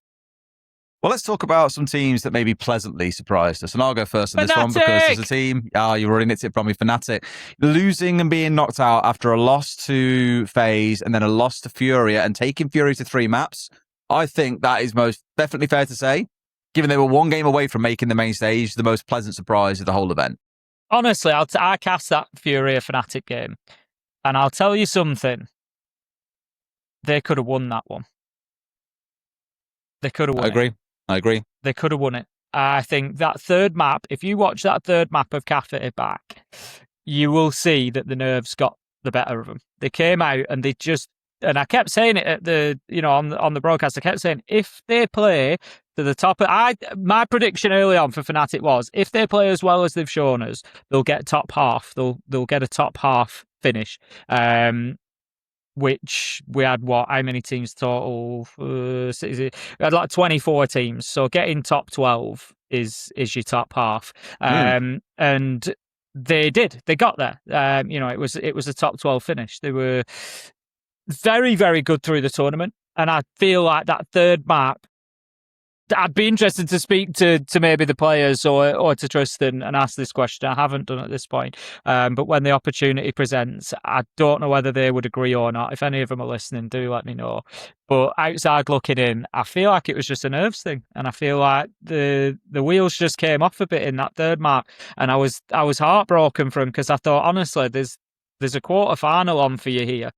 Well, let's talk about some teams that maybe pleasantly surprised us. And I'll go first on this one because as a team, you already nicked it from me, Fnatic. Losing and being knocked out after a loss to FaZe and then a loss to Furia and taking Furia to 3 maps, I think that is most definitely fair to say, given they were one game away from making the main stage, the most pleasant surprise of the whole event. Honestly, I cast that Furia Fnatic game, and I'll tell you something. They could have won that one. They could have won I agree. They could have won it. I think that third map, if you watch that third map of Cafe back, you will see that the nerves got the better of them. They came out and they just, and I kept saying it at the, on the broadcast, I kept saying, if they play to the top my prediction early on for Fnatic was, if they play as well as they've shown us, they'll get top half. They'll get a top half finish. Which we had how many teams total? We had like 24 teams. So getting top 12 is your top half. And they did. They got there. It was a top 12 finish. They were very, very good through the tournament. And I feel like that third map, I'd be interested to speak to maybe the players or to Tristan and ask this question. I haven't done at this point. But when the opportunity presents, I don't know whether they would agree or not. If any of them are listening, do let me know. But outside looking in, I feel like it was just a nerves thing. And I feel like the wheels just came off a bit in that third map. And I was heartbroken for him because I thought, honestly, there's a quarter final on for you here.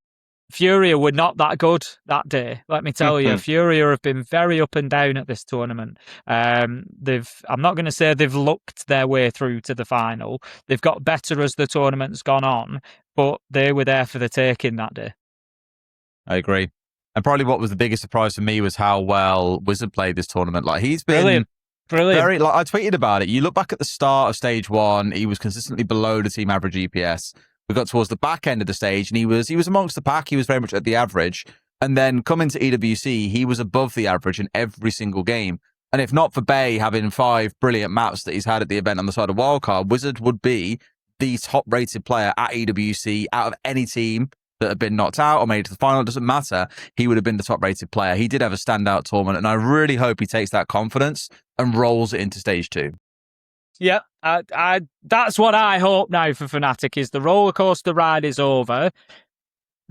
Furia were not that good that day, let me tell you. Furia have been very up and down at this tournament. I'm not going to say they've looked their way through to the final. They've got better as the tournament's gone on, but they were there for the taking that day. I agree. And probably what was the biggest surprise for me was how well Wizard played this tournament. Like, he's been brilliant. Very, I tweeted about it. You look back at the start of stage 1, he was consistently below the team average EPS. We got towards the back end of the stage, and he was amongst the pack. He was very much at the average. And then coming to EWC, he was above the average in every single game. And if not for Bay having 5 brilliant maps that he's had at the event on the side of Wildcard, Wizard would be the top-rated player at EWC out of any team that had been knocked out or made it to the final. It doesn't matter. He would have been the top-rated player. He did have a standout tournament, and I really hope he takes that confidence and rolls it into stage 2. Yeah, that's what I hope now for Fnatic is the roller coaster ride is over.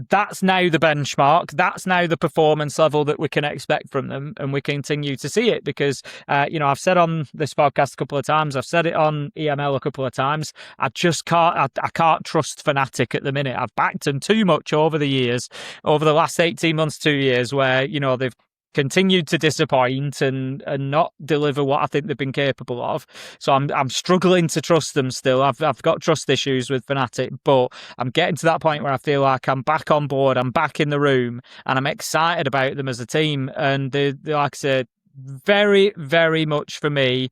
That's now the benchmark. That's now the performance level that we can expect from them, and we continue to see it because, I've said on this podcast a couple of times, I've said it on EML a couple of times. I just can't. I can't trust Fnatic at the minute. I've backed them too much over the years, over the last 18 months, 2 years, where they've continued to disappoint and not deliver what I think they've been capable of. So I'm struggling to trust them still. I've got trust issues with Fnatic, but I'm getting to that point where I feel like I'm back on board, I'm back in the room, and I'm excited about them as a team. And they like I said, very, very much for me,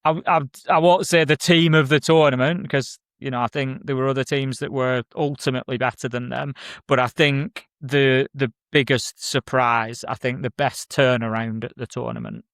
I won't say the team of the tournament because I think there were other teams that were ultimately better than them. But I think the biggest surprise, I think the best turnaround at the tournament.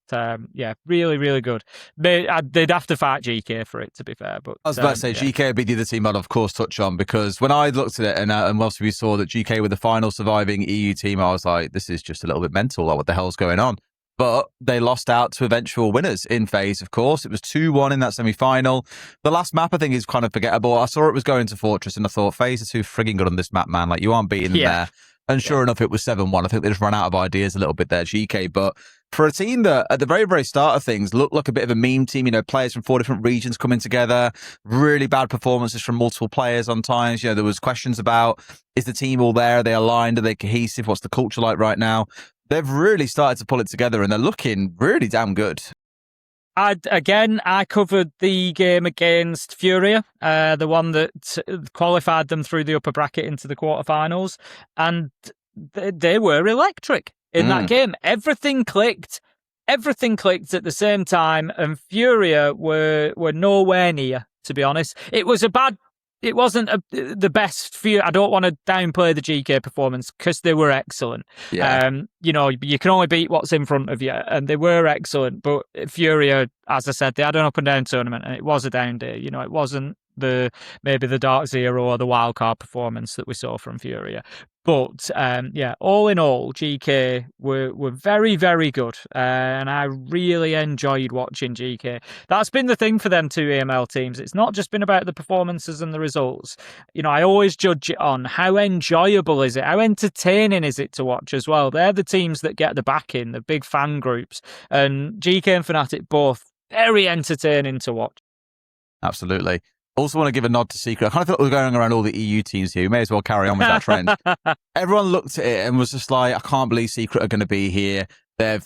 Really, really good. They'd have to fight GK for it, to be fair. But I was about to say, GK would be the other team I'd of course touch on, because when I looked at it and whilst we saw that GK were the final surviving EU team, I was like, this is just a little bit mental. Like, what the hell's going on? But they lost out to eventual winners in FaZe, of course. It was 2-1 in that semi-final. The last map, I think, is kind of forgettable. I saw it was going to Fortress, and I thought, FaZe are too frigging good on this map, man. Like, you aren't beating them there. And sure enough, it was 7-1. I think they just ran out of ideas a little bit there, GK. But for a team that, at the very, very start of things, looked like a bit of a meme team, players from 4 different regions coming together, really bad performances from multiple players on times. There was questions about, is the team all there? Are they aligned? Are they cohesive? What's the culture like right now? They've really started to pull it together, and they're looking really damn good. I covered the game against Furia, the one that qualified them through the upper bracket into the quarterfinals, and they were electric in that game. Everything clicked at the same time, and Furia were nowhere near, to be honest. It wasn't the best Furia. I don't want to downplay the GK performance because they were excellent. Yeah. You can only beat what's in front of you, and they were excellent. But Furia, as I said, they had an up and down tournament, and it was a down day. It wasn't maybe the Dark Zero or the wildcard performance that we saw from Furia. But all in all, GK were very, very good, and I really enjoyed watching GK. That's been the thing for them 2 EML teams. It's not just been about the performances and the results. I always judge it on how enjoyable is it, how entertaining is it to watch as well. They're the teams that get the backing, the big fan groups, and GK and Fnatic both very entertaining to watch. Absolutely. Also want to give a nod to Secret. I kind of thought we were going around all the EU teams here. We may as well carry on with that trend. Everyone looked at it and was just like, I can't believe Secret are going to be here. They've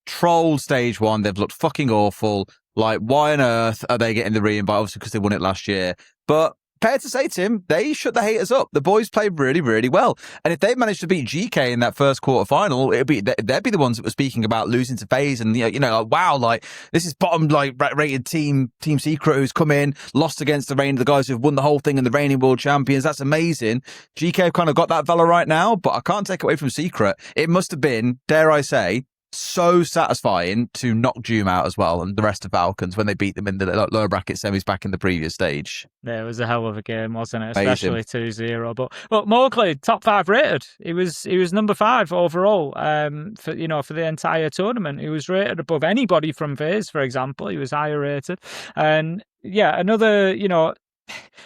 trolled stage 1. They've looked fucking awful. Like, why on earth are they getting the re-invite? Obviously, because they won it last year. But fair to say, Tim, they shut the haters up. The boys played really, really well. And if they managed to beat GK in that first quarterfinal, they'd be the ones that were speaking about losing to FaZe and, like, wow, like, this is bottom, like, rated Team Secret who's come in, lost against the guys who've won the whole thing and the reigning world champions. That's amazing. GK have kind of got that Valor right now, but I can't take away from Secret. It must have been, dare I say, so satisfying to knock Doom out as well and the rest of Falcons when they beat them in the lower bracket semis back in the previous stage. Yeah, it was a hell of a game, wasn't it? Amazing. Especially 2-0. But Mowgli, top 5 rated. He was number 5 overall. For the entire tournament, he was rated above anybody from FaZe, for example. He was higher rated, and yeah, another.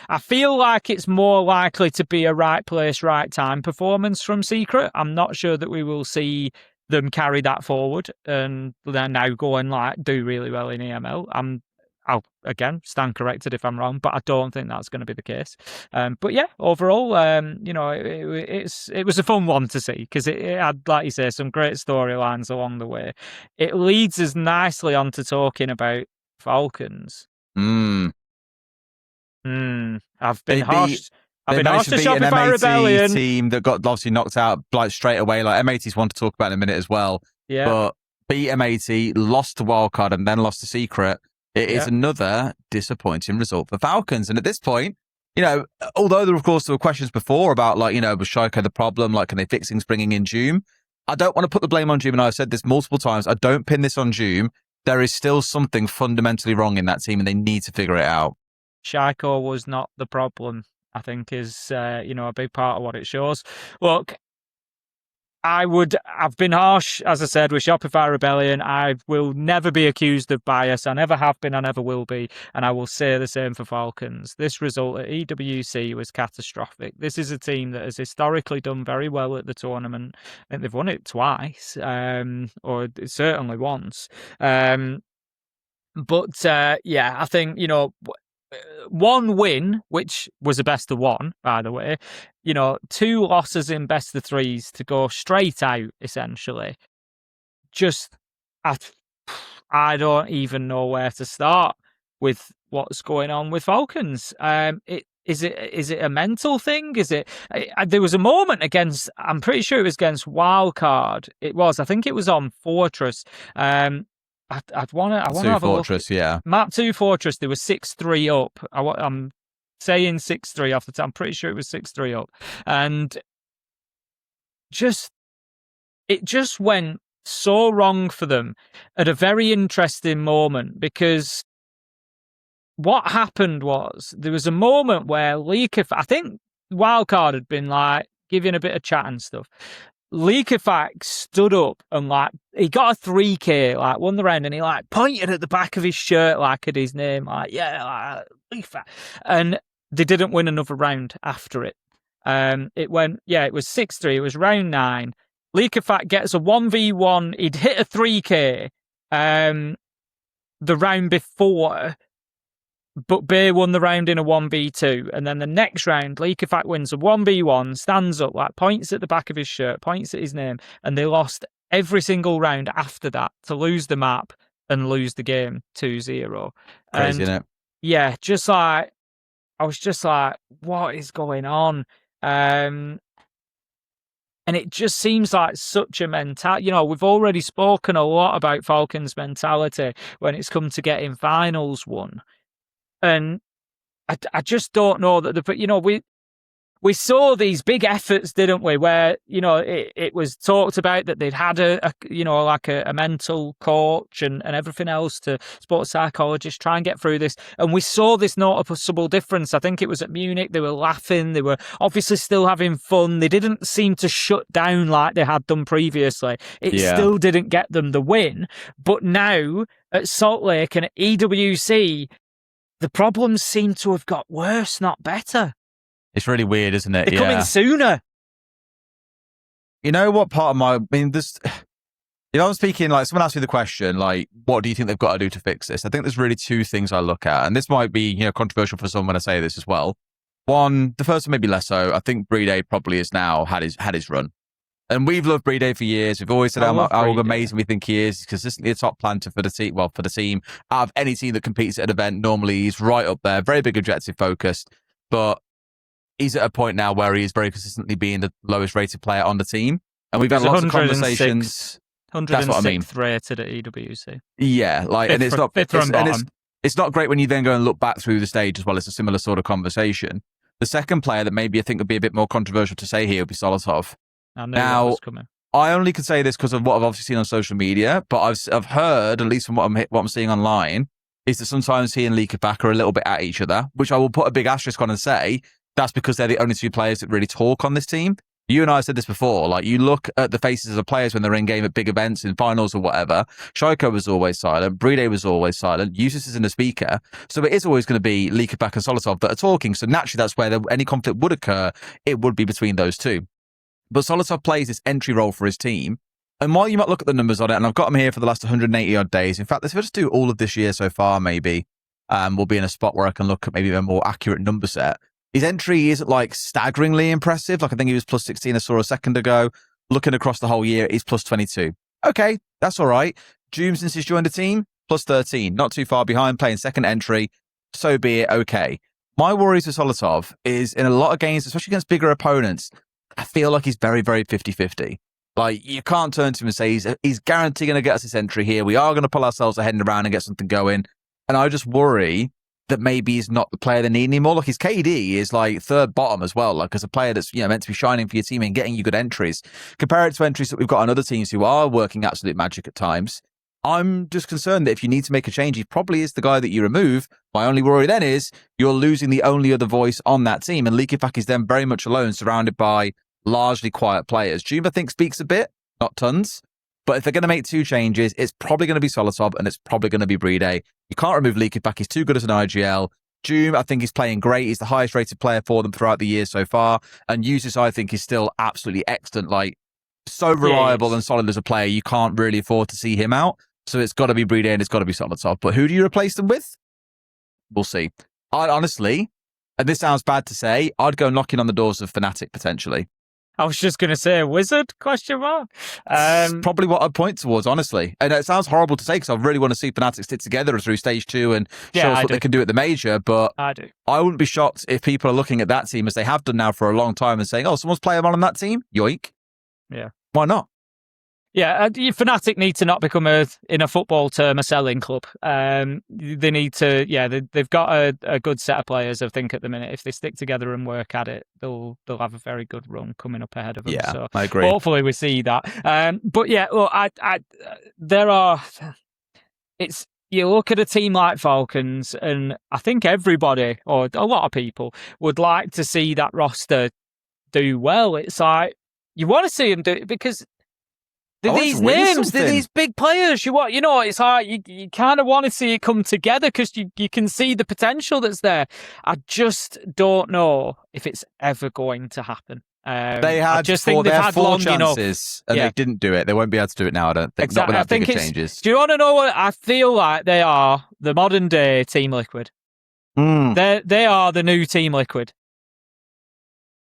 I feel like it's more likely to be a right place, right time performance from Secret. I'm not sure that we will see them carry that forward and then now go and do really well in EML. I'll again stand corrected if I'm wrong, but I don't think that's going to be the case. But yeah, overall, it was a fun one to see because it had, like you say, some great storylines along the way. It leads us nicely on to talking about Falcons. I've been harsh. I've been harsh to Shopify Rebellion team that got obviously knocked out like straight away. Like M80's one to talk about in a minute as well. Yeah. But beat M80, lost to Wildcard, and then lost to Secret. It is another disappointing result for Falcons. And at this point, although there were questions before about was Shiko the problem? Like, can they fix things bringing in Doom? I don't want to put the blame on Doom, and I've said this multiple times. I don't pin this on Doom. There is still something fundamentally wrong in that team, and they need to figure it out. Shiko was not the problem, I think, is a big part of what it shows. Look, I've been harsh, as I said, with Shopify Rebellion. I will never be accused of bias. I never have been, I never will be. And I will say the same for Falcons. This result at EWC was catastrophic. This is a team that has historically done very well at the tournament. I think they've won it twice, or certainly once. I think, one win, which was a best of one, by the way, 2 losses in best of 3s to go straight out, essentially. Just, I don't even know where to start with what's going on with Falcons. Is it a mental thing? Is it? There was a moment against, I'm pretty sure it was against Wildcard. I think it was on Fortress. I'd want to have Fortress, a look. yeah. Map 2 Fortress, they were 6-3 up. I'm saying 6-3 off the top. I'm pretty sure it was 6-3 up. And it just went so wrong for them at a very interesting moment, because what happened was there was a moment where I think Wildcard had been giving a bit of chat and stuff. Leakerfax stood up and he got a 3K, won the round, and he pointed at the back of his shirt at his name, Leakerfax. And they didn't win another round after it. It was 6-3. It was round 9. Leakerfax gets a 1v1. He'd hit a 3K the round before, but Bay won the round in a 1v2. And then the next round, Leakerfax wins a 1v1, stands up, points at the back of his shirt, points at his name, and they lost every single round after that to lose the map and lose the game 2-0. Crazy, isn't it? Yeah, I was just what is going on? And it just seems like such a mentality. We've already spoken a lot about Falcons' mentality when it's come to getting finals won. And I just don't know that we saw these big efforts, didn't we? Where it was talked about that they'd had a mental coach and everything else to sports psychologists try and get through this. And we saw this noticeable difference. I think it was at Munich. They were laughing. They were obviously still having fun. They didn't seem to shut down like they had done previously. It still didn't get them the win. But now at Salt Lake and at EWC, the problems seem to have got worse, not better. It's really weird, isn't it? They're coming sooner. You know what part of I'm speaking, someone asked me the question, what do you think they've got to do to fix this? I think there's really 2 things I look at, and this might be, controversial for some when I say this as well. One, the first one maybe less so. I think Brede probably has now had his run. And we've loved Brede for years. We've always said how amazing we think he is. He's consistently a top planter for the team. Out of any team that competes at an event, normally he's right up there. Very big objective focused. but he's at a point now where he is very consistently being the lowest rated player on the team. And we've had lots of conversations. 106th That's what I mean. rated at EWC. Yeah, like, and it's not fifth from bottom. It's not great when you then go and look back through the stage as well. It's a similar sort of conversation. The second player that maybe I think would be a bit more controversial to say here would be Solotov. I knew that was coming. I only can say this because of what I've obviously seen on social media, but I've heard, at least from what I'm seeing online, is that sometimes he and Leakerback are a little bit at each other, which I will put a big asterisk on and say that's because they're the only two players that really talk on this team. You and I have said this before, like, you look at the faces of the players when they're in game at big events, in finals or whatever. Shaiko was always silent. Bride was always silent. Usus isn't a speaker. So it is always going to be Leakerback and Solotov that are talking. So naturally, that's where any conflict would occur. It would be between those two. But Solotov plays this entry role for his team. And while you might look at the numbers on it, and I've got them here for the last 180 odd days. In fact, if I just do all of this year so far, maybe we'll be in a spot where I can look at maybe a more accurate number set. His entry isn't like staggeringly impressive. Like, I think he was plus 16, I saw a second ago. Looking across the whole year, he's plus 22. Okay, that's all right. Doom, since he's joined the team, plus 13. Not too far behind, playing second entry. So be it, okay. My worries with Solotov is in a lot of games, especially against bigger opponents, I feel like he's very, very 50-50. Like, you can't turn to him and say he's guaranteed going to get us this entry here. We are going to pull ourselves ahead and around and get something going. And I just worry that maybe he's not the player they need anymore. Like, his KD is like third bottom as well. Like, as a player that's, meant to be shining for your team and getting you good entries. Compare it to entries that we've got on other teams who are working absolute magic at times. I'm just concerned that if you need to make a change, he probably is the guy that you remove. My only worry then is you're losing the only other voice on that team. And Leakyfak is then very much alone, surrounded by largely quiet players. Juma, I think, speaks a bit, not tons. But if they're going to make two changes, it's probably going to be Solotov and it's probably going to be Bride. You can't remove Leakyfak. He's too good as an IGL. Doom, I think he's playing great. He's the highest rated player for them throughout the year so far. And Usus, I think, is still absolutely excellent. Like, so reliable and solid as a player, you can't really afford to see him out. So it's got to be Bride and it's got to be Solotov. But who do you replace them with? We'll see. I honestly, and this sounds bad to say, I'd go knocking on the doors of Fnatic potentially. I was just going to say a wizard, question mark. Probably what I'd point towards, honestly. And it sounds horrible to say because I really want to see Fnatic stick together through stage 2 and show us what they can do at the major. But I do. I wouldn't be shocked if people are looking at that team as they have done now for a long time and saying, oh, someone's playing on that team? Yoink. Yeah. Why not? Yeah, Fnatic need to not become in a football term, a selling club. They need to, they've got a good set of players, I think, at the minute. If they stick together and work at it, they'll have a very good run coming up ahead of them. Yeah, so I agree. Hopefully we see that. But yeah, look, you look at a team like Falcons, and I think everybody, or a lot of people, would like to see that roster do well. It's like, you want to see them do it because these names, they're these big players. It's like you kind of want to see it come together because you can see the potential that's there. I just don't know if it's ever going to happen. They had four chances and they didn't do it. They won't be able to do it now, I don't think. Exactly. Not without bigger changes. Do you want to know what I feel like? They are the modern day Team Liquid. They are the new Team Liquid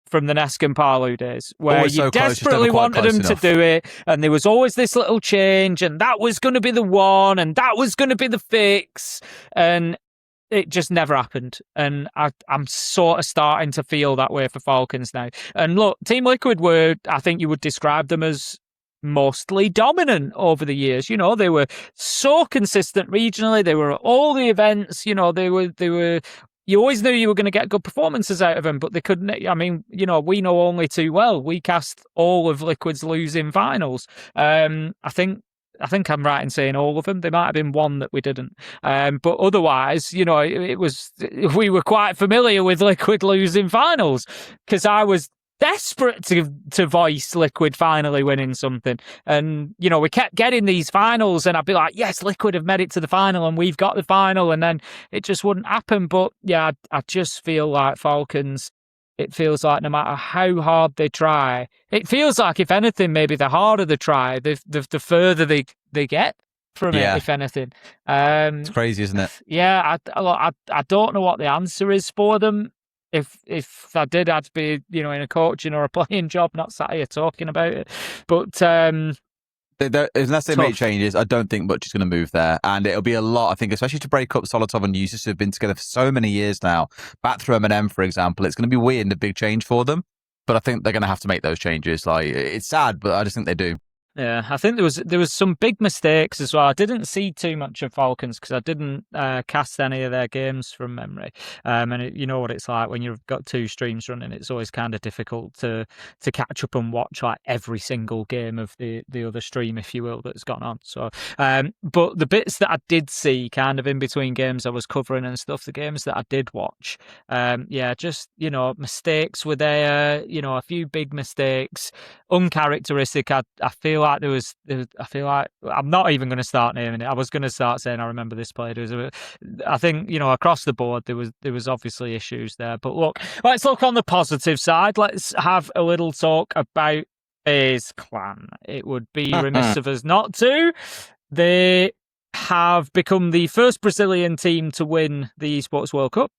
from the Nesk and Palu days, where always you so desperately wanted them to do it, and there was always this little change, and that was going to be the one, and that was going to be the fix, and it just never happened. And I'm sort of starting to feel that way for Falcons now. And look, Team Liquid I think you would describe them as mostly dominant over the years. They were so consistent regionally. They were at all the events. They were. You always knew you were going to get good performances out of them, but they couldn't. I mean, we know only too well. We cast all of Liquid's losing finals. I think I'm right in saying all of them. There might have been one that we didn't. But otherwise, we were quite familiar with Liquid losing finals because I was desperate to voice Liquid finally winning something. And, we kept getting these finals and I'd be like, yes, Liquid have made it to the final and we've got the final. And then it just wouldn't happen. But yeah, I just feel like Falcons, it feels like no matter how hard they try, it feels like, if anything, maybe the harder they try, the further they get from it, if anything. It's crazy, isn't it? Yeah, I don't know what the answer is for them. If I did, I'd be, in a coaching or a playing job, not sat here talking about it. But Unless they make Tough. changes, I don't think much is going to move there. And it'll be a lot, I think, especially to break up Solotov and Users who have been together for so many years now. Back through M&M, for example, it's going to be weird and a big change for them. But I think they're going to have to make those changes. Like, it's sad, but I just think they do. Yeah, I think there was some big mistakes as well. I didn't see too much of Falcons because I didn't cast any of their games from memory. You know what it's like when you've got 2 streams running. It's always kind of difficult to catch up and watch like every single game of the other stream, if you will, that's gone on. So, but the bits that I did see, kind of in between games I was covering and stuff, the games that I did watch, just mistakes were there. A few big mistakes, uncharacteristic. I feel like I feel like I'm not even going to start naming it. I was going to start saying I remember this player. I think across the board there was obviously issues there. But look, let's look on the positive side. Let's have a little talk about FaZe Clan. It would be remiss of us not to. They have become the first Brazilian team to win the Esports World Cup.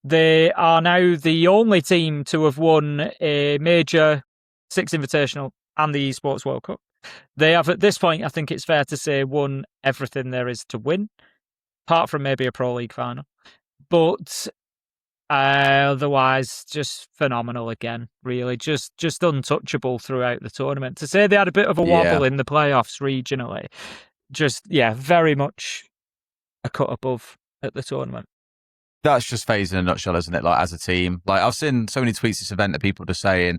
They are now the only team to have won a major 6 Invitational and the Esports World Cup. They have, at this point, I think it's fair to say, won everything there is to win, apart from maybe a Pro League final. But otherwise, just phenomenal again, really. Just untouchable throughout the tournament. To say they had a bit of a wobble in the playoffs regionally, very much a cut above at the tournament. That's just FaZe in a nutshell, isn't it? Like, as a team. Like, I've seen so many tweets this event of people just saying,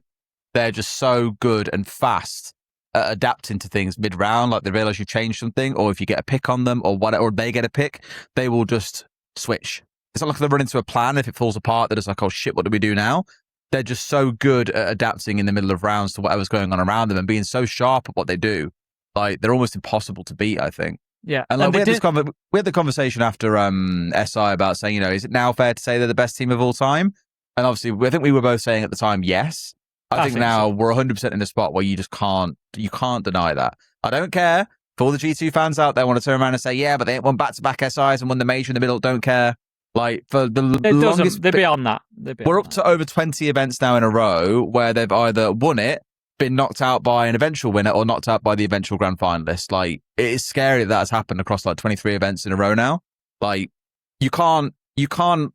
they're just so good and fast at adapting to things mid-round. Like, they realize you change something, or if you get a pick on them, or whatever, or they get a pick, they will just switch. It's not like they run into a plan. If it falls apart, they're just like, oh shit, what do we do now? They're just so good at adapting in the middle of rounds to whatever's going on around them and being so sharp at what they do. Like, they're almost impossible to beat, I think. Yeah. And like, we had the conversation after SI about saying, is it now fair to say they're the best team of all time? And obviously, I think we were both saying at the time, yes. I think now we're 100% in a spot where you can't deny that. I don't care for all the G2 fans out there want to turn around and say, yeah, but they won back-to-back SIs and won the major in the middle. Don't care. Like, for the longest... They're beyond that. We're up to over 20 events now in a row where they've either won it, been knocked out by an eventual winner, or knocked out by the eventual grand finalist. Like, it is scary that has happened across like 23 events in a row now. Like, you can't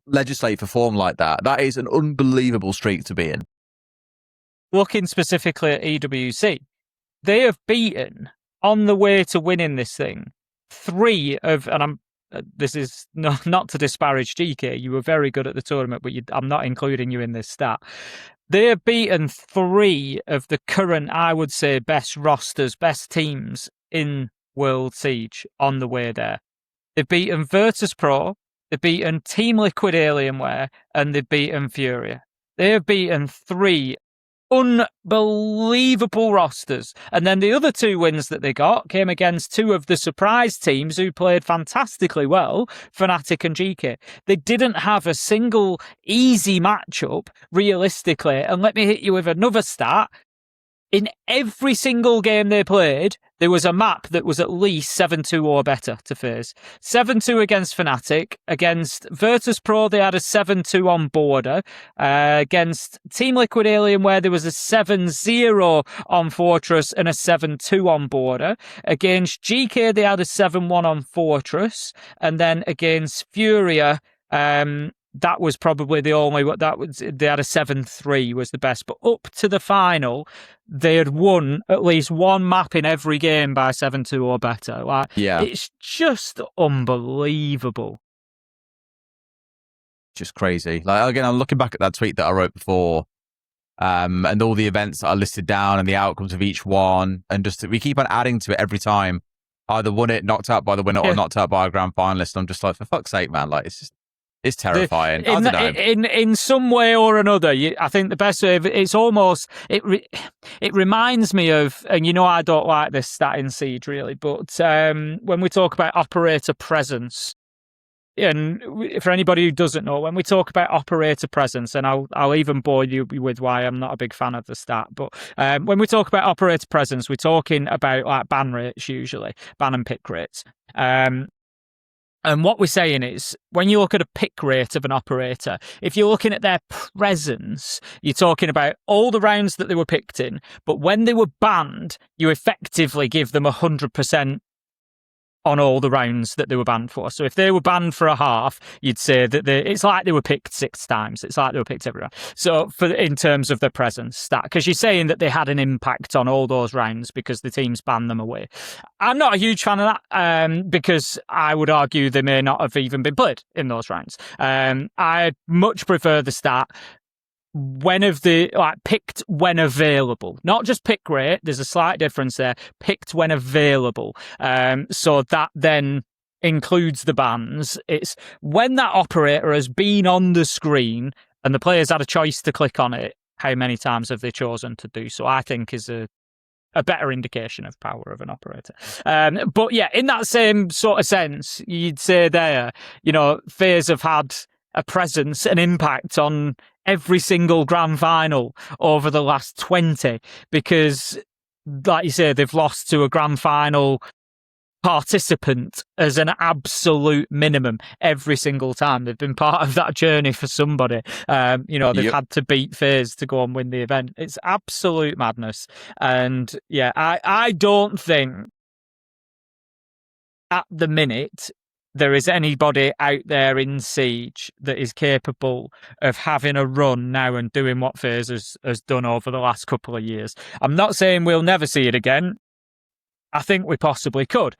legislate for form like that. That is an unbelievable streak to be in. Looking specifically at EWC, they have beaten, on the way to winning this thing, 3 of, and this is not to disparage GK, you were very good at the tournament, but I'm not including you in this stat. They have beaten 3 of the current, I would say, best rosters, best teams in World Siege on the way there. They've beaten Virtus Pro, they've beaten Team Liquid Alienware, and they've beaten Furia. They have beaten 3 unbelievable rosters. And then the other 2 wins that they got came against 2 of the surprise teams who played fantastically well, Fnatic and GK. They didn't have a single easy matchup, realistically. And let me hit you with another stat. In every single game they played, there was a map that was at least 7-2 or better to FaZe. 7-2 against Fnatic. Against Virtus Pro, they had a 7-2 on Border. Against Team Liquid Alienware, there was a 7-0 on Fortress and a 7-2 on Border. Against GK, they had a 7-1 on Fortress. And then against Furia, that was probably the only they had a 7-3 was the best, but up to the final they had won at least one map in every game by 7-2 or better. Like, it's just unbelievable. Just crazy. Like, again, I'm looking back at that tweet that I wrote before, and all the events that are listed down and the outcomes of each one, and just we keep on adding to it every time. Either won it, knocked out by the winner, or knocked out by a grand finalist. I'm just like, for fuck's sake, man! Like, it's terrifying. I don't know. In some way or another, I think the best way, it's almost, it reminds me of, and I don't like this stat in Siege really, but when we talk about operator presence, and for anybody who doesn't know, when we talk about operator presence, and I'll even bore you with why I'm not a big fan of the stat, but when we talk about operator presence, we're talking about like ban rates usually, ban and pick rates. And what we're saying is, when you look at a pick rate of an operator, if you're looking at their presence, you're talking about all the rounds that they were picked in, but when they were banned, you effectively give them 100% on all the rounds that they were banned for. So if they were banned for a half, you'd say that it's like they were picked 6 times. It's like they were picked every round. So in terms of the presence stat, because you're saying that they had an impact on all those rounds because the teams banned them away. I'm not a huge fan of that because I would argue they may not have even been played in those rounds. I much prefer the stat picked when available, not just pick rate. There's a slight difference there. Picked when available. So that then includes the bans. It's when that operator has been on the screen and the player's had a choice to click on it. How many times have they chosen to do so? I think is a better indication of power of an operator. But yeah, in that same sort of sense, you'd say there, FaZe have had a presence, an impact on every single grand final over the last 20 because, like you say, they've lost to a grand final participant as an absolute minimum every single time. They've been part of that journey for somebody. They've had to beat FaZe to go and win the event. It's absolute madness. And yeah, I don't think at the minute there is anybody out there in Siege that is capable of having a run now and doing what FaZe has done over the last couple of years. I'm not saying we'll never see it again. I think we possibly could.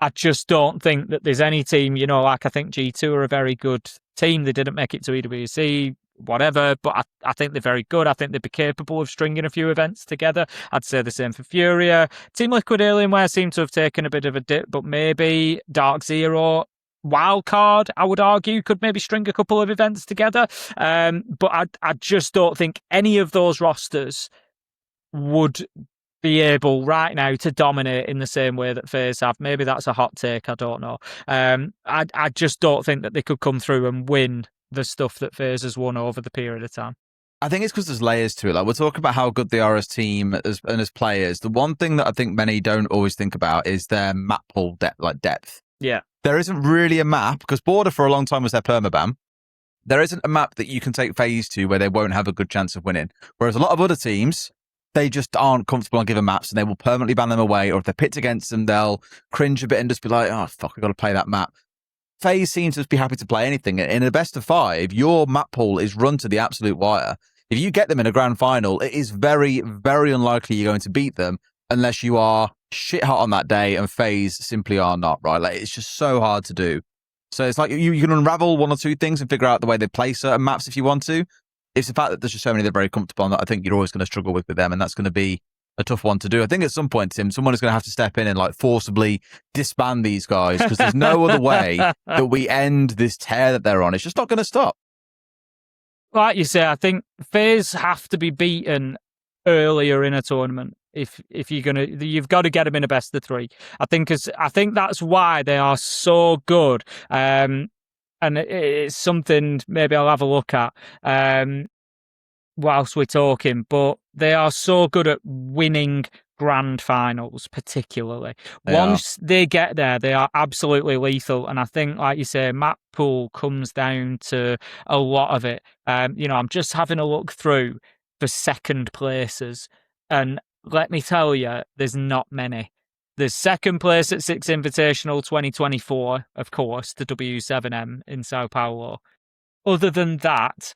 I just don't think that there's any team, I think G2 are a very good team. They didn't make it to EWC, whatever, but I think they're very good. I think they'd be capable of stringing a few events together. I'd say the same for Furia. Team Liquid Alienware seem to have taken a bit of a dip, but maybe Dark Zero, Wildcard, I would argue, could maybe string a couple of events together. But I just don't think any of those rosters would be able right now to dominate in the same way that FaZe have. Maybe that's a hot take, I don't know. I just don't think that they could come through and win the stuff that FaZe has won over the period of time. I think it's because there's layers to it. Like, we're talking about how good they are as team and as players. The one thing that I think many don't always think about is their map pool depth. Yeah. There isn't really a map, because Border for a long time was their permaban. There isn't a map that you can take FaZe to where they won't have a good chance of winning. Whereas a lot of other teams, they just aren't comfortable on giving maps and they will permanently ban them away. Or if they're picked against them, they'll cringe a bit and just be like, oh, fuck, we've got to play that map. FaZe seems to just be happy to play anything. In a best of 5, your map pool is run to the absolute wire. If you get them in a grand final, it is very, very unlikely you're going to beat them unless you are shit hot on that day, and FaZe simply are not, right? Like, it's just so hard to do. So it's like you can unravel one or two things and figure out the way they play certain maps if you want to. It's the fact that there's just so many they're very comfortable on that I think you're always going to struggle with them, and that's going to be a tough one to do. I think at some point, Tim, someone is going to have to step in and like forcibly disband these guys, because there's no other way that we end this tear that they're on. It's just not going to stop. Like you say, I think FaZe have to be beaten earlier in a tournament. If you've got to get them in a best of 3. I think that's why they are so good. And it's something maybe I'll have a look at whilst we're talking. But they are so good at winning grand finals, particularly. Once they get there, they are absolutely lethal. And I think, like you say, map pool comes down to a lot of it. I'm just having a look through for second places, and let me tell you, there's not many. There's second place at Six Invitational 2024, of course, the W7M in Sao Paulo. Other than that,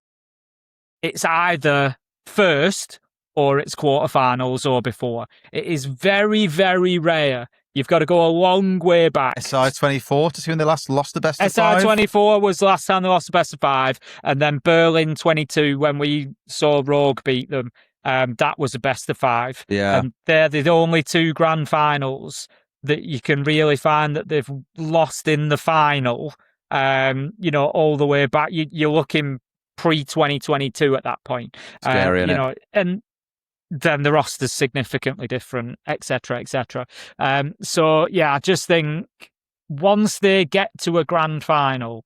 it's either first or it's quarterfinals or before. It is very, very rare. You've got to go a long way back. SI24 to see when they last lost the best of 5? SI24 was the last time they lost the best of 5. And then Berlin 22, when we saw Rogue beat them, that was a best of 5. Yeah. And they're the only 2 grand finals that you can really find that they've lost in the final, all the way back. You're looking pre-2022 at that point. Scary, isn't it? And then the roster's significantly different, etc., etc. So, yeah, I just think once they get to a grand final,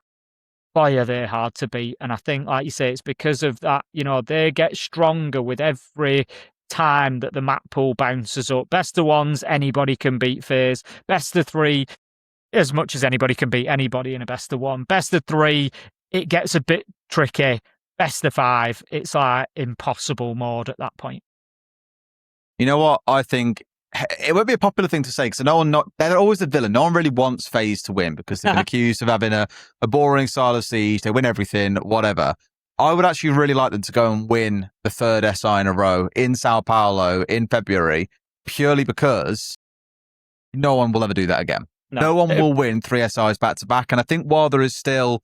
boy, are they hard to beat. And I think, like you say, it's because of that, they get stronger with every time that the map pool bounces up. Best of 1s, anybody can beat FaZe. Best of 3, as much as anybody can beat anybody in a best of one. Best of three, it gets a bit tricky. Best of five, it's like impossible mode at that point. You know what? I think it won't be a popular thing to say because they're always the villain. No one really wants FaZe to win because they've been accused of having a boring style of siege. They win everything, whatever. I would actually really like them to go and win the third SI in a row in Sao Paulo in February, purely because no one will ever do that again. No one will win 3 SIs back to back. And I think while there is still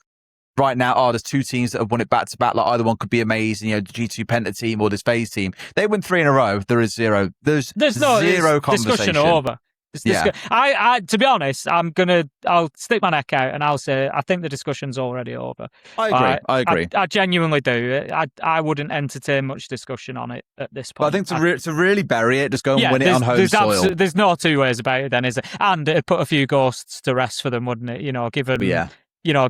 right now, there's 2 teams that have won it back to back. Like either one could be amazing, the G2 Penta team or this FaZe team. They win 3 in a row. There's zero conversation. Discussion over. I to be honest, I'll stick my neck out and I'll say I think the discussion's already over. I agree. I genuinely do. I wouldn't entertain much discussion on it at this point. But I think to really bury it, just go and win it on home soil. There's no two ways about it then, is it? And it'd put a few ghosts to rest for them, wouldn't it?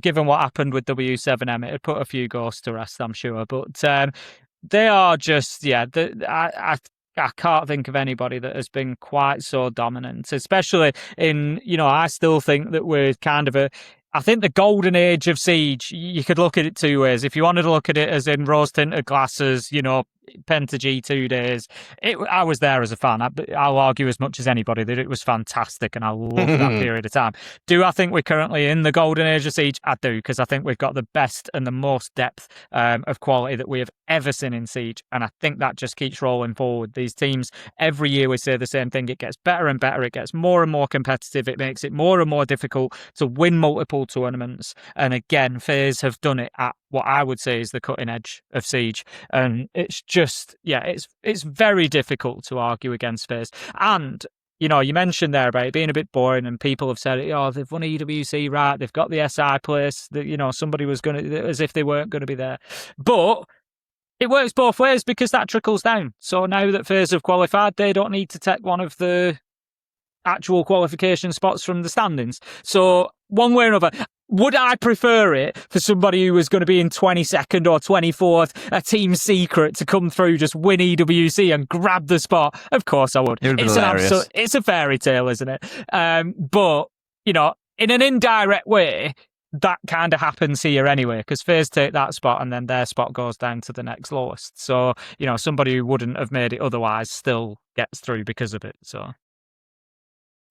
Given what happened with W7M, it'd put a few ghosts to rest, I'm sure. But they are just, I can't think of anybody that has been quite so dominant, especially in, I still think that we're kind of I think the golden age of Siege, you could look at it 2 ways. If you wanted to look at it as in rose-tinted glasses, Penta G2 days, I was there as a fan. I'll argue as much as anybody that it was fantastic and I loved that period of time. Do I think we're currently in the golden age of Siege? I do, because I think we've got the best and the most depth of quality that we have ever seen in Siege, and I think that just keeps rolling forward. These teams, every year we say the same thing. It gets better and better. It gets more and more competitive. It makes it more and more difficult to win multiple tournaments. And again, FaZe have done it at what I would say is the cutting edge of Siege. And it's just, it's very difficult to argue against FaZe. And, you mentioned there about it being a bit boring and people have said, they've won EWC, right? They've got the SI place that, somebody was going to, as if they weren't going to be there. But it works both ways because that trickles down. So now that FaZe have qualified, they don't need to take one of the actual qualification spots from the standings. So one way or another, would I prefer it for somebody who was going to be in 22nd or 24th, a team secret, to come through, just win EWC and grab the spot? Of course I would. It's a fairy tale, isn't it? But, in an indirect way, that kind of happens here anyway, because FaZe take that spot and then their spot goes down to the next lowest. So, somebody who wouldn't have made it otherwise still gets through because of it. So,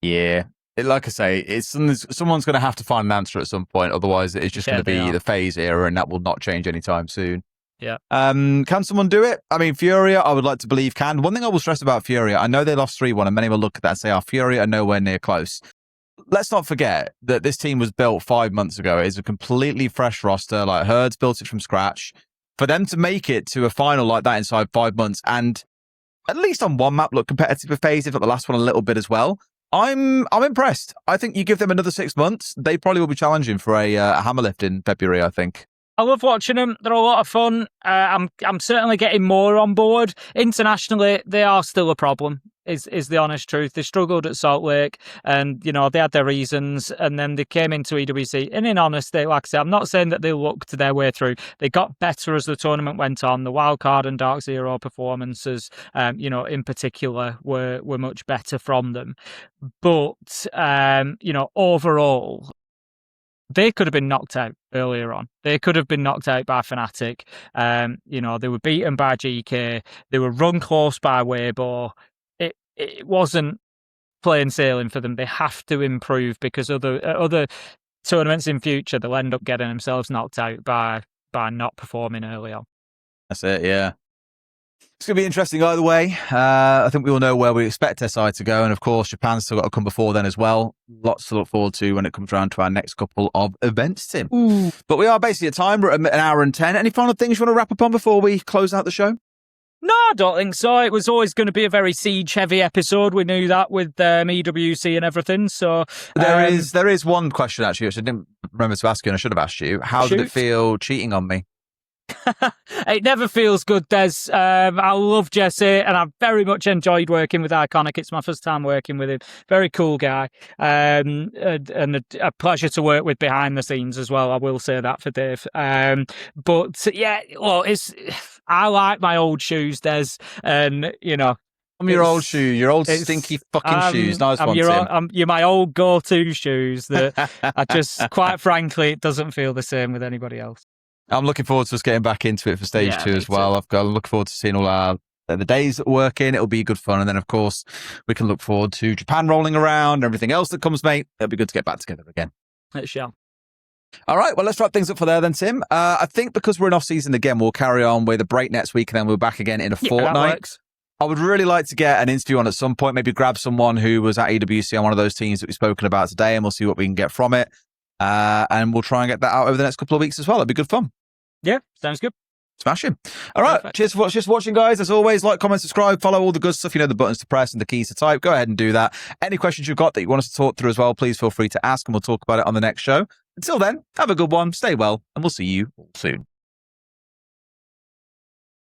yeah. Like I say, someone's going to have to find an answer at some point. Otherwise, it's just going to be the FaZe era, and that will not change anytime soon. Yeah. Can someone do it? I mean, Furia, I would like to believe can. One thing I will stress about Furia, I know they lost 3-1, and many will look at that and say, Furia are nowhere near close. Let's not forget that this team was built 5 months ago. It's a completely fresh roster. Like, Herd's built it from scratch. For them to make it to a final like that inside 5 months, and at least on one map look competitive with FaZe, if not the last one a little bit as well, I'm impressed. I think you give them another 6 months, they probably will be challenging for a hammer lift in February, I think. I love watching them. They're a lot of fun. I'm certainly getting more on board. Internationally, they are still a problem, is the honest truth. They struggled at Salt Lake and, they had their reasons, and then they came into EWC. And in honesty, like I said, I'm not saying that they looked their way through. They got better as the tournament went on. The Wildcard and Dark Zero performances, in particular, were much better from them. But, overall, they could have been knocked out earlier on. They could have been knocked out by Fnatic. They were beaten by GK. They were run close by Weibo. It wasn't plain sailing for them. They have to improve because other tournaments in future, they'll end up getting themselves knocked out by not performing early on. That's it, yeah. It's going to be interesting either way. I think we all know where we expect SI to go. And of course, Japan's still got to come before then as well. Lots to look forward to when it comes around to our next couple of events, Tim. Ooh. But we are basically at time. We're at an hour and 10. Any final things you want to wrap up on before we close out the show? No, I don't think so. It was always going to be a very Siege-heavy episode. We knew that with EWC and everything. So there is one question, actually, which I didn't remember to ask you, and I should have asked you. How did it feel cheating on me? It never feels good, Dez. I love Jesse, and I've very much enjoyed working with Iconic. It's my first time working with him. Very cool guy, and a pleasure to work with behind the scenes as well. I will say that for Dave. But yeah, well, I like my old shoes, Dez, and I'm your old shoe, your old stinky fucking shoes. Nice one, Tim. You're my old go-to shoes that I just, quite frankly, it doesn't feel the same with anybody else. I'm looking forward to us getting back into it for stage 2 as well. I'm looking forward to seeing all the days that work in. It'll be good fun. And then, of course, we can look forward to Japan rolling around and everything else that comes, mate. It'll be good to get back together again. It shall. All right, well, let's wrap things up for there then, Tim. I think because we're in off-season again, we'll carry on with a break next week and then we're back again in a fortnight. That works. I would really like to get an interview on at some point, maybe grab someone who was at EWC on one of those teams that we've spoken about today, and we'll see what we can get from it. And we'll try and get that out over the next couple of weeks as well. It'd be good fun. Yeah, sounds good. Smashing. All right, perfect. Cheers for just watching, guys. As always, like, comment, subscribe, follow all the good stuff. You know the buttons to press and the keys to type. Go ahead and do that. Any questions you've got that you want us to talk through as well, please feel free to ask, and we'll talk about it on the next show. Until then, have a good one, stay well, and we'll see you all soon.